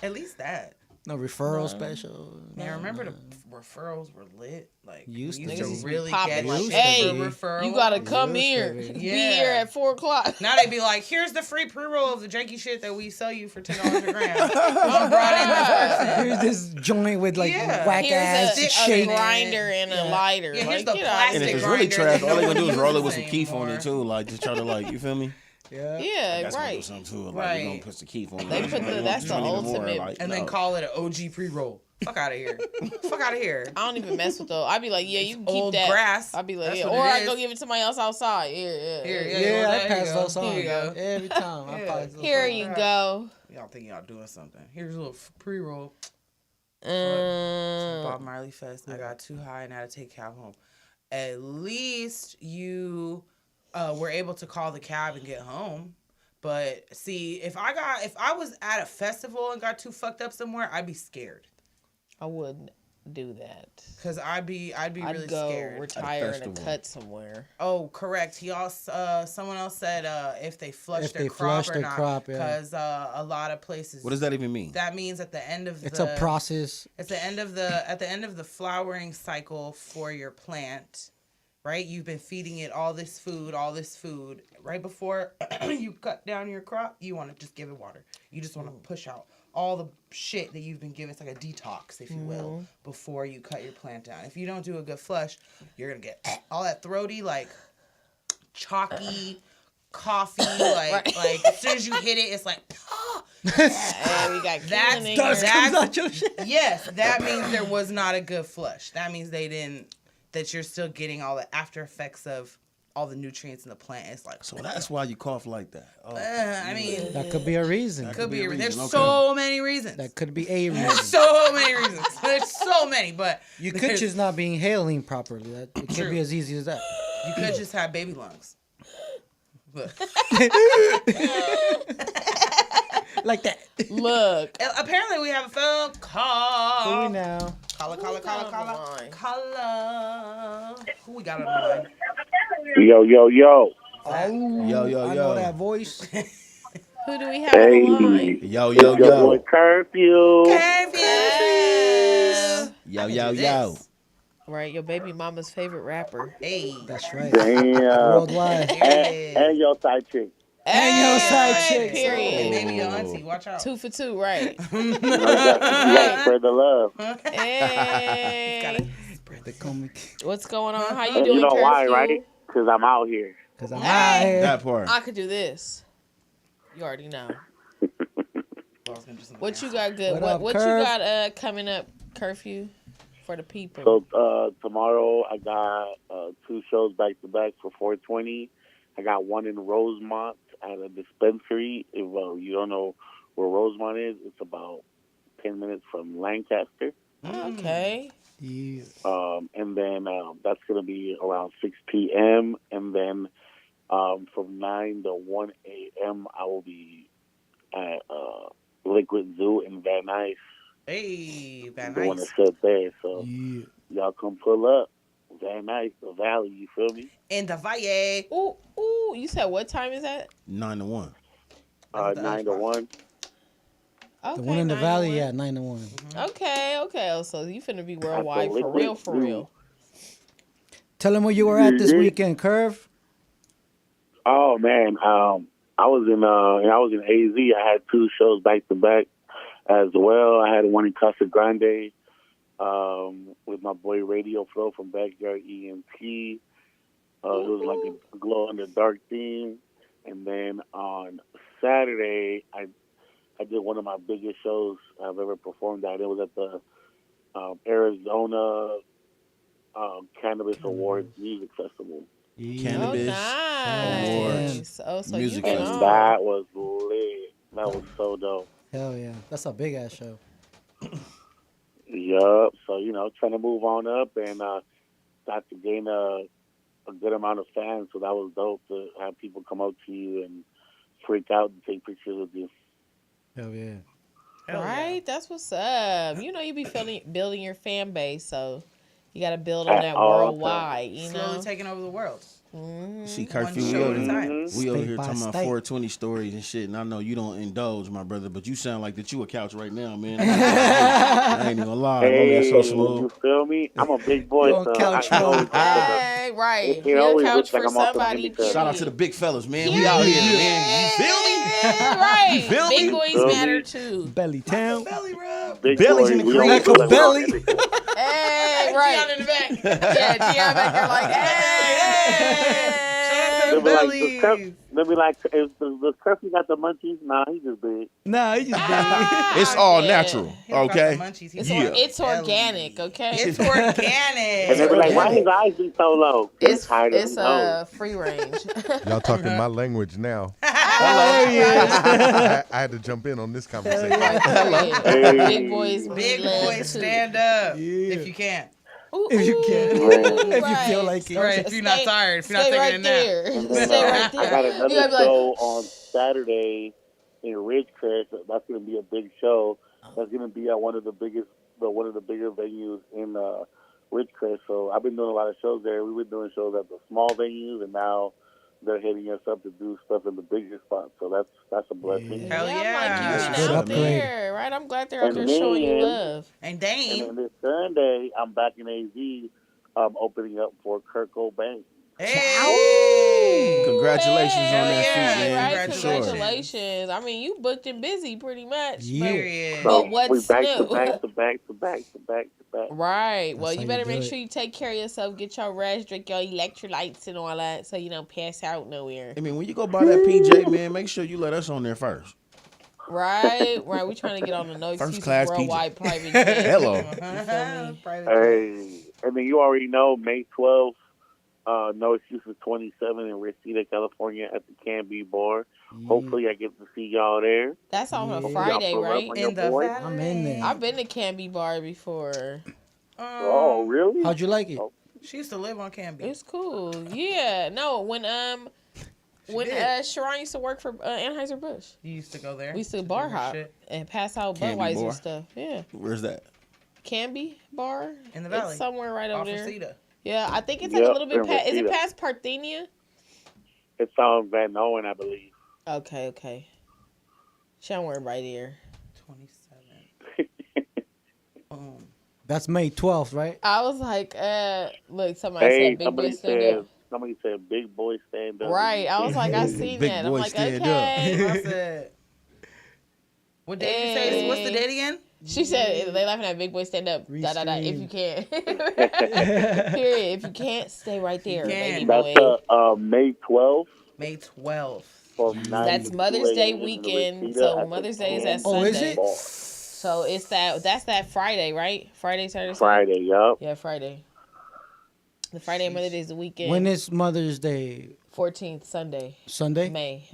At least that. No referral special. Man, remember the referrals were lit. Like Used we to used be. to really Popping get like, shit hey, for referral. You gotta come Used to here. be. Be Yeah. here at 4:00. Now they be like, here's the free pre-roll of the janky shit that we sell you for $10 a gram. I'm brought in this person. Here's this joint with like Yeah. whack ass Here's a shape. grinder and a lighter. Yeah, here's Like, the get out plastic And if here. it's really grinder trash, that all they no gonna do one is roll it with uses some keef on anymore. it too, like to try to like, you feel me? Yeah. Yeah, That's gonna do right. something too. Like Right. you gonna put the keef on it. They Like, put you the- want- that's you the want even more, ultimate. like, And then no. call it an OG pre-roll. Fuck out of here. Fuck out of here. I don't even mess with those. I'd be like, yeah, you can keep Old that. grass. I'd be like, That's yeah. what Or it I go is. give it to somebody else outside. Here, Here, yeah. yeah. Yeah, there I you pass go. those on Here you go. every time. I Yeah. pass those Here on. you go. Y'all think y'all doing something. Here's a little pre-roll. Mm. Bob Marley Fest. I got too high and had to take a cab home. At least you were able to call the cab and get home. But see, if I was at a festival and got too fucked up somewhere, I'd be scared. I wouldn't do that. Cause I'd be I'd really go scared. retire in a festival. cut somewhere. Oh, correct. He also someone else said if they flush If their they crop flush or their not, crop, yeah. because a lot of places. What does that even mean? That means at the end of It's the a process. It's the end of the flowering cycle for your plant, right? You've been feeding it all this food. Right before you cut down your crop, you want to just give it water. You just want to push out all the shit that you've been given. It's like a detox, if you will, before you cut your plant down. If you don't do a good flush, you're gonna get all that throaty, like chalky coffee, like as soon as you hit it, it's like. Hey, we got That's killing in dust here. comes out your shit. Yes, that means there was not a good flush. That means that you're still getting all the after effects of all the nutrients in the plant. It's like, So that's why you cough like that. Oh, I mean, That could be a reason. could be a reason. There's okay. so many reasons. That could be a There's reason. so many reasons. There's so many, but You could just not be inhaling properly. It could True. be as easy as that. you could just have baby lungs. But Like that. Look. apparently we have a phone call. Who we now? Caller. got on the line? Caller. Who we got on the line? Yo. Yo, I yo. know that voice. Who do we have Hey. on the line? Yo, Your boy Curfew. Curfew. yo. Right, your baby mama's favorite rapper. Hey. That's right. Damn. Worldwide. And your side chick. And your side Hey, chick. Period. Maybe your auntie. Watch out. 2 for 2, right? You gotta spread the love. Hey. They call me What's going on? How you And doing, you know why, Curfew? right? Because I'm out here. because I'm out here. That part. I could do this. You already know. What you got good? What What, up, what you Curf? got coming up, Curfew, for the people? So tomorrow I got 2 shows back to back for 420. I got one in Rosemont at a dispensary. If you don't know where Rosemont is, it's about 10 minutes from Lancaster. Okay. Yeah. And then that's going to be around 6 p.m. And then from 9 to 1 a.m. I will be at Liquid Zoo in Van Nuys Hey, Van doing a Nuys. set there. So Yeah. y'all come pull up. Van Nuys, the Valley. You feel me? In the Valle. Ooh, you said what time is that? 9 to 1. That's the 9 to Xbox. 1. Okay, The one in the 9 to valley, 1. yeah, 9 to 1. Okay. Oh, so you finna be worldwide for Liquid real, for real. Tell them where you were at this weekend, Curve. Oh man, I was in AZ. I had 2 shows back to back as well. I had one in Casa Grande with my boy Radio Flow from Backyard ENT. It was like a glow in the dark theme. And then on Saturday, I did one of my biggest shows I've ever performed at. It was at the Arizona Cannabis Awards Music Festival. Cannabis nice. Oh, so Music you been Festival. on. That was lit. That was so dope. Hell yeah. That's a big ass show. Yup. So, trying to move on up and got to gain a good amount of fans. So that was dope to have people come up to you and freak out and take pictures with you. Hell yeah. Hell yeah. Right? That's what's up. You know you be building your fan base, so you got to build on At that all worldwide, you Slowly know? taking over the world. See, One Curfew, we show over at a time. State here by talking about state. 420 stories and shit, and I know you don't indulge, my brother, but you sound like that you a couch right now, man. I ain't even gonna lie. I know Hey, that's so you smooth. feel me? I'm a big boy, You on so couch I always mode. Hey, right. It You're a always couch looks like for I'm off the somebody. handicap. Shout out to the big fellas, man. We Period. out here, man. You feel me? Right. You feel Big me? boys Feel me? matter too. Belly town. Belly rub. Big Belly's boy, in the we cream. always Like a look we're on belly. handicap. Hey, Dion right. in the back. Yeah, Dion back there like, hey. They'll be like, Bellies. they'll be like, does Curfew got the munchies? Nah, he just big. Nah, he just Ah, It's all yeah. natural, He don't got okay? the munchies. He It's, got Yeah. the it's belly. organic, okay? It's And organic. they'll be like, why his eyes be so low? It's tired of it's his nose. free range. Y'all talking my language now. Right. I had to jump in on this conversation. Right. Big boys, Big love boy, too. stand up Yeah. if you can. Ooh, If you can. ooh, If you right. feel like it. Or if you're not tired, if you're not Stay taking right a nap. there. And then, Stay right there. I got You another gotta be like, show on Saturday in Ridgecrest. That's going to be a big show. That's going to be at one of the bigger venues in Ridgecrest. So I've been doing a lot of shows there. We've been doing shows at the small venues, and now they're hitting us up to do stuff in the bigger spots. So that's a blessing. Hell I'm yeah. like, That's you a good out upgrade. there, right? I'm glad they're out And there showing you then- love. And And Dane. then this Sunday, I'm back in AZ, opening up for Kurt Cobain. Hey. Congratulations on Hell that yeah. feat, man. Right? For sure. Congratulations. I mean, you booked and busy pretty much. Yeah. Period. But So what's we back new? to back to back to back to back to back. Right. Well, That's you how you better do make it. sure you take care of yourself, get your rest, drink your electrolytes and all that so you don't pass out nowhere. I mean, when you go buy that PJ, man, make sure you let us on there first. Right? Right. We trying to get on the No First Excuses class PJ. Worldwide private jet. Hello. Private Hey, and then you already know May 12th, No Excuses 27 in Reseda, California at the Canby Bar. Hopefully, I get to see y'all there. That's on a Yeah. Friday, Y'all pull up right? on in your the boy. valley. I'm in there. I've been to Canby Bar before. Oh, really? How'd you like it? She used to live on Canby. It's cool. Yeah. No, when did. Sharon used to work for Anheuser-Busch. You used to go there. We used to do bar her hop shit. and pass out Canby Budweiser Bar? stuff. Yeah. Where's that? Canby Bar. In the valley. It's somewhere right over Off there. Reseda. Yeah, I think it's like a Yep, little bit in past. Is it Reseda. past Parthenia? It's on Van Noen, I believe. Okay. Somewhere right here. 27. Boom. That's May 12th, right? I was like, look, somebody Hey, said big boy stand up. somebody said big boy stand up. Right. I was like, I seen Big that. I'm boy like, stand okay. I said, what date you say? What's the date again? She said they laughing at big boy stand up. Da da da. If you can. Period. If you can't, stay right there, baby That's boy. May 12th. May 12th. From 9 That's to Mother's 2 Day a.m. in weekend. Reseda So at the Mother's Day is Canby that Oh, is Sunday. it? Bar. So it's that's that Friday, right? Friday, Saturday, Sunday? Friday, yup. Yeah, Friday. The Friday of Mother's Day is the weekend. When is Mother's Day? 14th Sunday, Sunday? May.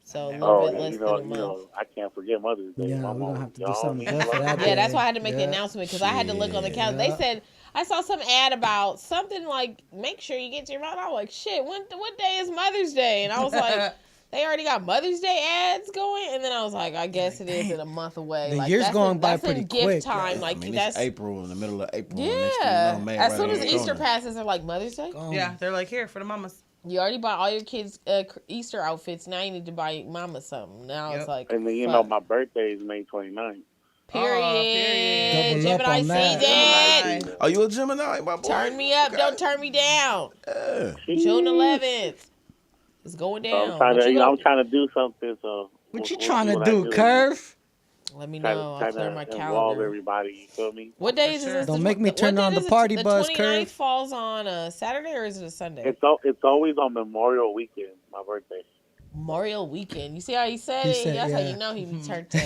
So a little Oh, bit less you than a know, month. I can't forget Mother's Day. Yeah, My we're gonna mom, have to do y'all, something man. good for that. Yeah, that's why I had to make the Yeah. announcement because I had to look on the calendar. They said I saw some ad about something like make sure you get your mom. I was like, shit, what day is Mother's Day? And I was like, they already got Mother's Day ads going, and then I was like, I guess it is in a month away. The like, year's that's going by that's pretty in gift quick. time. I Like mean, that's it's April, in the middle of April. yeah. Next thing you know, May As right soon as around the Easter corner. passes, they're like Mother's Day. Yeah, they're like, here for the mamas. You already bought all your kids' Easter outfits. Now you need to buy mama something. Now it's like, And then, you fuck. know, my birthday is May 29th. Period. Period. Double up Gemini on that. season. Gemini. Are you a Gemini, my boy? Turn me up. Don't turn me down. Yeah. June 11th. It's going So down. I'm trying What to, you you know, I'm gonna- trying to do something. So What you we'll trying see to what I do, Curve? Let me Trying know. I'll to clear my involve calendar. everybody. You feel me? What day is sure. this? Don't make me turn on the party bus, The 29th Curve. falls on a Saturday or is it a Sunday? It's always on Memorial Weekend. My birthday. Memorial Weekend. You see how he said He it? said, That's how yeah. you know he be turned up.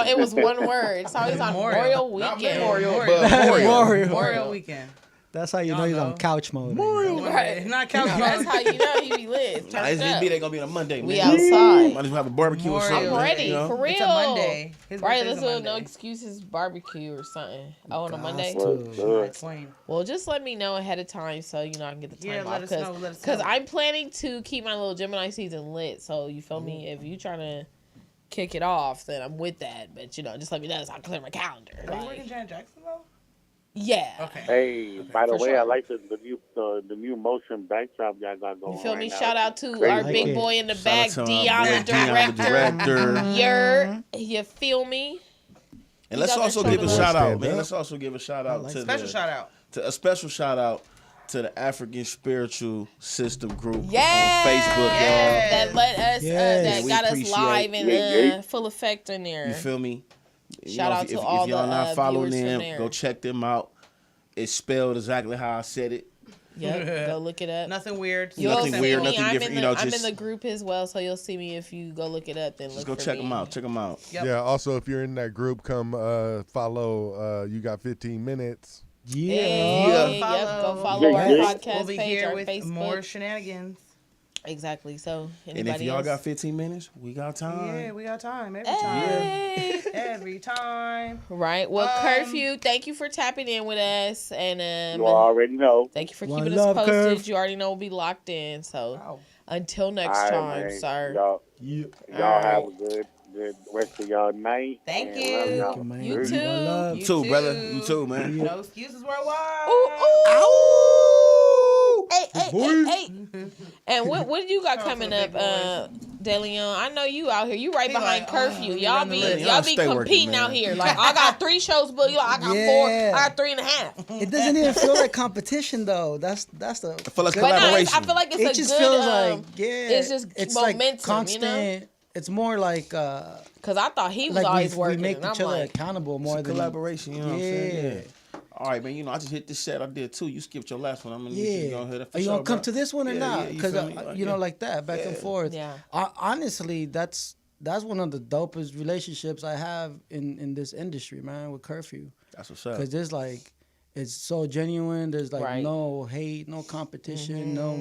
It was one word. It's always on Memorial Weekend. Memorial Weekend. That's how you know Y'all he's know. on couch mode. Right. Not couch That's mode. how you know he be lit. Nah, Turned this up. be they gonna be on a Monday. We man. outside. Might as well have a barbecue or Memorial. something. I'm ready, You know? for real. It's a Monday. His Right, birthday's let's a do a no Monday. excuses barbecue or something. Oh, on a Monday? Good. Queen. Well, just let me know ahead of time so you know I can get the time Yeah, off. let us know. Let us Because know. I'm planning to keep my little Gemini season lit. So you feel me? If you trying to kick it off, then I'm with that. But you know, just let me know so I can clear my calendar. Are you Like, working Janet Jackson though? yeah. Okay. Hey, by the For way, sure. I like the new motion backdrop y'all got going. You feel right me? now. Shout out to Crazy. our Like big it. boy in the Shout back, out to our Dion, boy the Dion, the director. You feel me? And let's got also that give a trouble. shout out, Stand man. up. Let's also give a shout out to Special shout out. to a special shout out to the African Spiritual System group Yeah. on Facebook, Yes. That let us, Yes. that We got us appreciate live and Yeah. full effect in there. y'all. You feel me? You Shout know, out if, to if, all if y'all the, not following viewers from them, there. go check them out. It's spelled exactly how I said it. Yep, go look it up. Nothing weird. You'll Nothing see weird, me. nothing I'm different, In you the, know, I'm in just- the group as well, so you'll see me if you go look it up. Then Just look go for check me. them out. Check them out. Yep. Yeah. Also, if you're in that group, come follow. You got 15 minutes. Yeah. Hey, Yeah. Yep, go follow Yeah, our yeah. podcast We'll be page, here our with Facebook. more shenanigans. Exactly. So, And anybody if y'all else? got 15 minutes, we got time. Yeah, we got time every time. Hey. Every time. Right. Well, Curfew, thank you for tapping in with us, and You already know. thank you for One keeping us love, posted. Curve. You already know we'll be locked in. So, Wow. until next All right, time, man. sir. All Y'all have a good rest of y'all night. Thank and you. love y'all. Thank you, man. You One too. love. You too, brother. You too, man. No excuses worldwide. Hey. And what you got Shout out coming to the up, big boys. DeLeon? I know you out here. You right He behind like, curfew. oh, Y'all on the be list. y'all be Stay working, competing man. out here. Like I got 3 shows, but I got 4. Yeah. I got 3.5. It doesn't even feel like competition though. That's the. I feel like But no, collaboration. I feel like it's It a just good. feels like yeah. it's just like momentum, constant. you know? It's more like Because I thought he was like always we working. make and each I'm other like, accountable It's more a than collaboration, you know what I'm saying? Yeah. Yeah. All right, man. You know, I just hit this set. I did too. You skipped your last one. I'm gonna need you to Yeah. go ahead. Are you gonna come to this one or Yeah, not? yeah, you Because feel me? you know, Yeah. like that, back and forth. Yeah. Honestly, that's one of the dopest relationships I have in this industry, man. With Curfew, That's what's up. because there's like. It's so genuine. There's like Right. no hate, no competition, no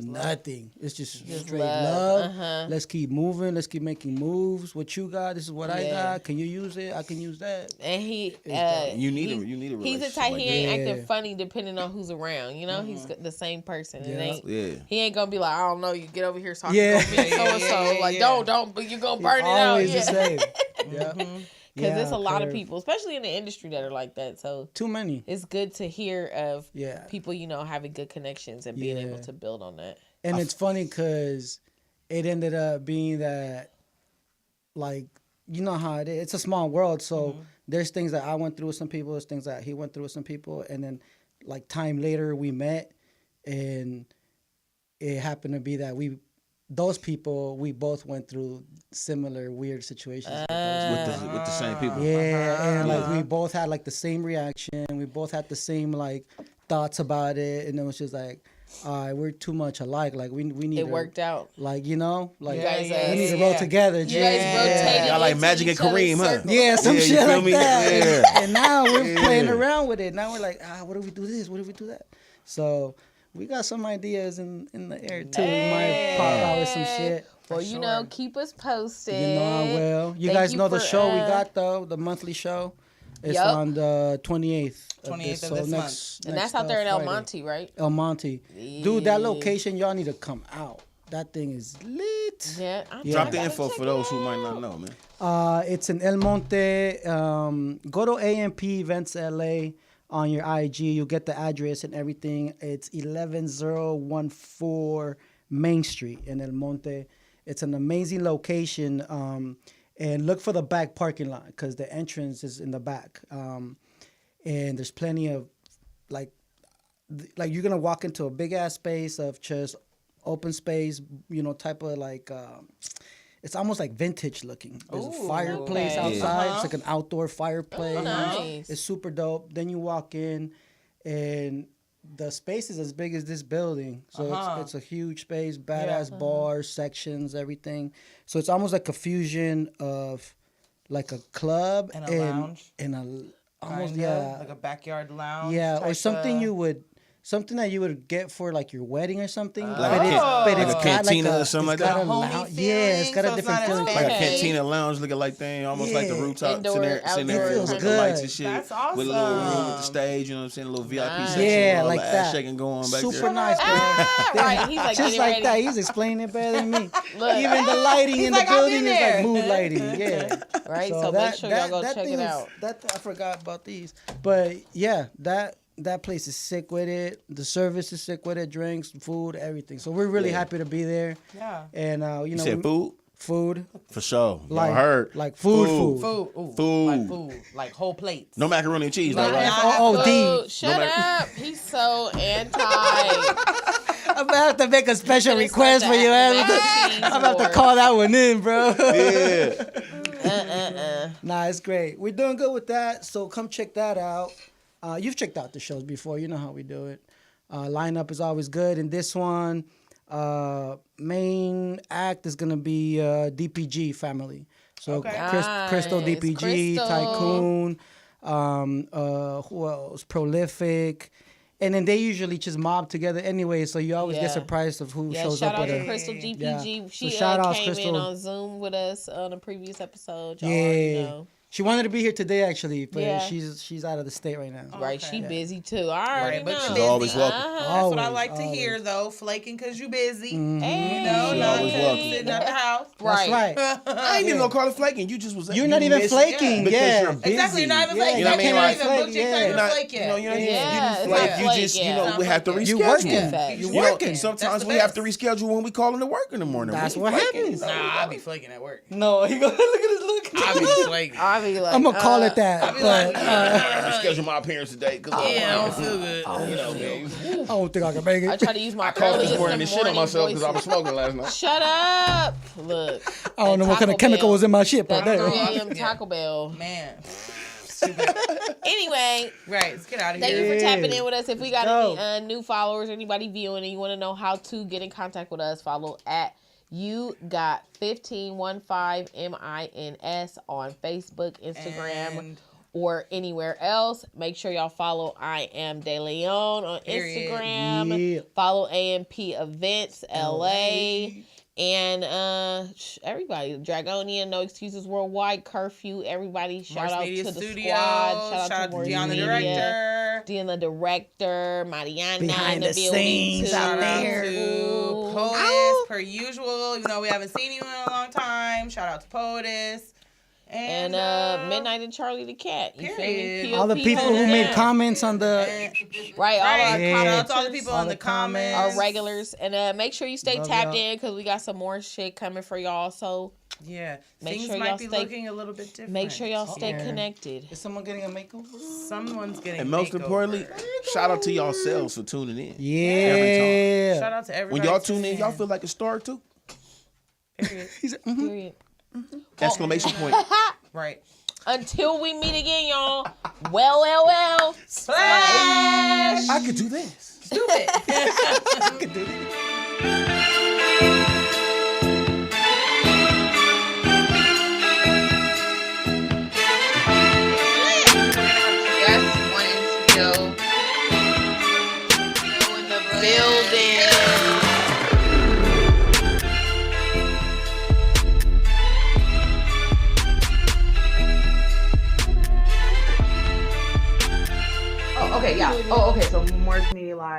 nothing. It's just straight love. love. Uh-huh. Let's keep moving. Let's keep making moves. What you got, this is what I Yeah. got. Can you use it? I can use that. and he. You need he's- a He's the relationship type like he ain't that. acting Yeah. funny depending on who's around. You know, he's the same person. It Yeah. ain't. Yeah. He ain't gonna be like, I don't know, you get over here so I Yeah. can go meet so and so. Yeah, Like, yeah. don't, but you're gonna burn it out. Always Yeah. the same. Yeah. Because there's Yeah, a lot of Curve. people, especially in the industry, that are like that. So Too many. it's good to hear of Yeah. people, you know, having good connections and being Yeah. able to build on that. And it's funny because it ended up being that, like, you know how it is. It's a small world, so there's things that I went through with some people, there's things that he went through with some people, and then, like, time later we met, and it happened to be that we both went through similar weird situations. with those With the same people. Yeah, and like we both had like the same reaction. We both had the same like thoughts about it, and it was just like, all right, we're too much alike. Like we need It to, worked out. like you know, like You guys, we need to roll together. You guys rotated. Y'all like into Magic and each other's Kareem, huh? circle. Yeah, some Yeah, you shit feel like me? that. Yeah. And now we're Yeah. playing around with it. Now we're like, what if we do this? What if we do that? So we got some ideas in the air too. We might pop out with some shit. Well, you know, keep us posted. You know I will. You Thank guys you know the for, show we got though, the monthly show. It's Yup. on the 28th. 28th of this month. And that's out there in El Monte, right? El Monte. Dude, that location, y'all need to come out. That thing is lit. Yeah. Drop the info for those who might not know, man. It's in El Monte. Go to AMP Events LA on your IG. You'll get the address and everything. It's 11014 Main Street in El Monte. It's an amazing location. And look for the back parking lot because the entrance is in the back. And there's plenty of like you're gonna walk into a big ass space of just open space, type of like it's almost like vintage looking. There's a fireplace outside. It's like an outdoor fireplace. Oh, nice. It's super dope. Then you walk in and the space is as big as this building. So it's a huge space, badass bars, sections, everything. So it's almost like a fusion of like a club and a lounge. And almost like a backyard lounge. Yeah, or type something of- something that you would get for like your wedding or something. Like a cantina or something like that? Got a Homey lounge. feeling, Yeah, it's got so a it's not different as feeling. Like a Okay. cantina lounge looking like thing, almost like the Yeah. rooftop Indoor, scenario outdoor. Feels with the good. lights and shit. That's With a little room with the awesome. stage, you know what I'm saying? A little VIP Nice. section. Yeah, all like the ass that. shaking going back Super there. nice, bro. Right. He's like Just getting like ready. that. He's explaining it better than me. Look. Even the lighting He's in like, the "I've building been is like there." mood lighting. Yeah. Right. So make sure y'all go check thing it is- out. I forgot about these, but yeah, that place is sick with it. The service is sick with it. Drinks, food, everything. So we're really happy to be there. Yeah. And You said food? food, For sure. Y'all like heard. like food. Food. Ooh, Food. Like food. Like whole plates. No macaroni and cheese, though, Not right? FOOD. food. Shut up. He's so anti. I'm gonna have to make a special It's request like for you, that man. mac and cheese I'm gonna have to war. call that one in, bro. Yeah. Nah, it's great. We're doing good with that, so come check that out. You've checked out the shows before. You know how we do it. Lineup is always good. And this one, main act is going to be DPG family. So Okay. Crystal Nice. DPG, Crystal. Tycoon, who else? Prolific. And then they usually just mob together anyway, so you always get Yeah. surprised of who Yeah, shows shout up out with to her. Crystal DPG. Yeah. She So shout outs, came Crystal. in on Zoom with us on a previous episode. Y'all Yeah. already know. She wanted to be here today actually, but Yeah. she's out of the state right now. Right, Okay. she busy too. I already Right, but know. you're She's always welcome. That's what I Always, like to always. hear, though. Flaking because you busy. Hey. No, She not always because welcome. you sitting at the house. That's right. I ain't even gonna call it flaking. You just was. You're not even missed- flaking, because yeah. you're busy. Exactly, you're not even Yeah, flaking. you know what I mean? You're not Like, even booked your yeah. time You're to not, flake you yet. know, you Yeah, didn't it's flake. not You flake just, you yet. know, It's we not have to flake reschedule. You working. Yeah. You You know, working. sometimes That's the we have to best. reschedule when we call into work in the morning. That's We what flaking. happens. Nah, I be flaking at work. No, he gonna look at his look. I be flaking. I be like, I'm gonna call it that, I be but like, I schedule my appearance today because yeah, I don't feel good. you know, man. I don't think I can make I it. try to use my I caught earliest this morning in and the shit on morning myself because I was voices. smoking last night. Shut up! Look, I don't know what kind of chemical was in my shit, but that there. 3 a.m. Taco Bell. Man. Anyway, Right, let's get out of thank here. you for tapping in with us. If we got Let's any new followers or anybody viewing and you want to know how to get in contact with us, follow at You Got 1515 MINS on Facebook, Instagram, And- or anywhere else. Make sure y'all follow I Am De Leon on Period. Instagram. Yeah. Follow AMP Events LA. And everybody, Dragonia, No Excuses Worldwide, Curfew, everybody, shout Morse out Media to the Studio. squad. Shout out to Morse Dion the Media, director. Dion the director, Mariana Behind in the the building scenes too. out Shout out there. to POTUS, per usual, even though we haven't seen you in a long time. Shout out to POTUS. And Midnight and Charlie the Cat. You feel Period. me? All the POP people who made yeah. comments on the Right, all Right. our Yeah. Shout out to all the commenters, people All in the the comments. our regulars. And make sure you stay Love tapped y'all. in because we got some more shit coming for y'all. So Yeah. Make Things sure might y'all be stay- looking a little bit different. make sure y'all stay Yeah. connected. is someone getting a makeover? Someone's getting And most makeover. importantly, shout out to yourselves for tuning in. Yeah. Shout out to everybody. When y'all tune in, tuning y'all feel like a star too. Period. Period. Exclamation point. Right. Until we meet again, y'all. Well. Splash! I could do this. Stupid. Yes, one in studio. In the building. Oh, okay, yeah. Oh, okay. So Morse Media Live.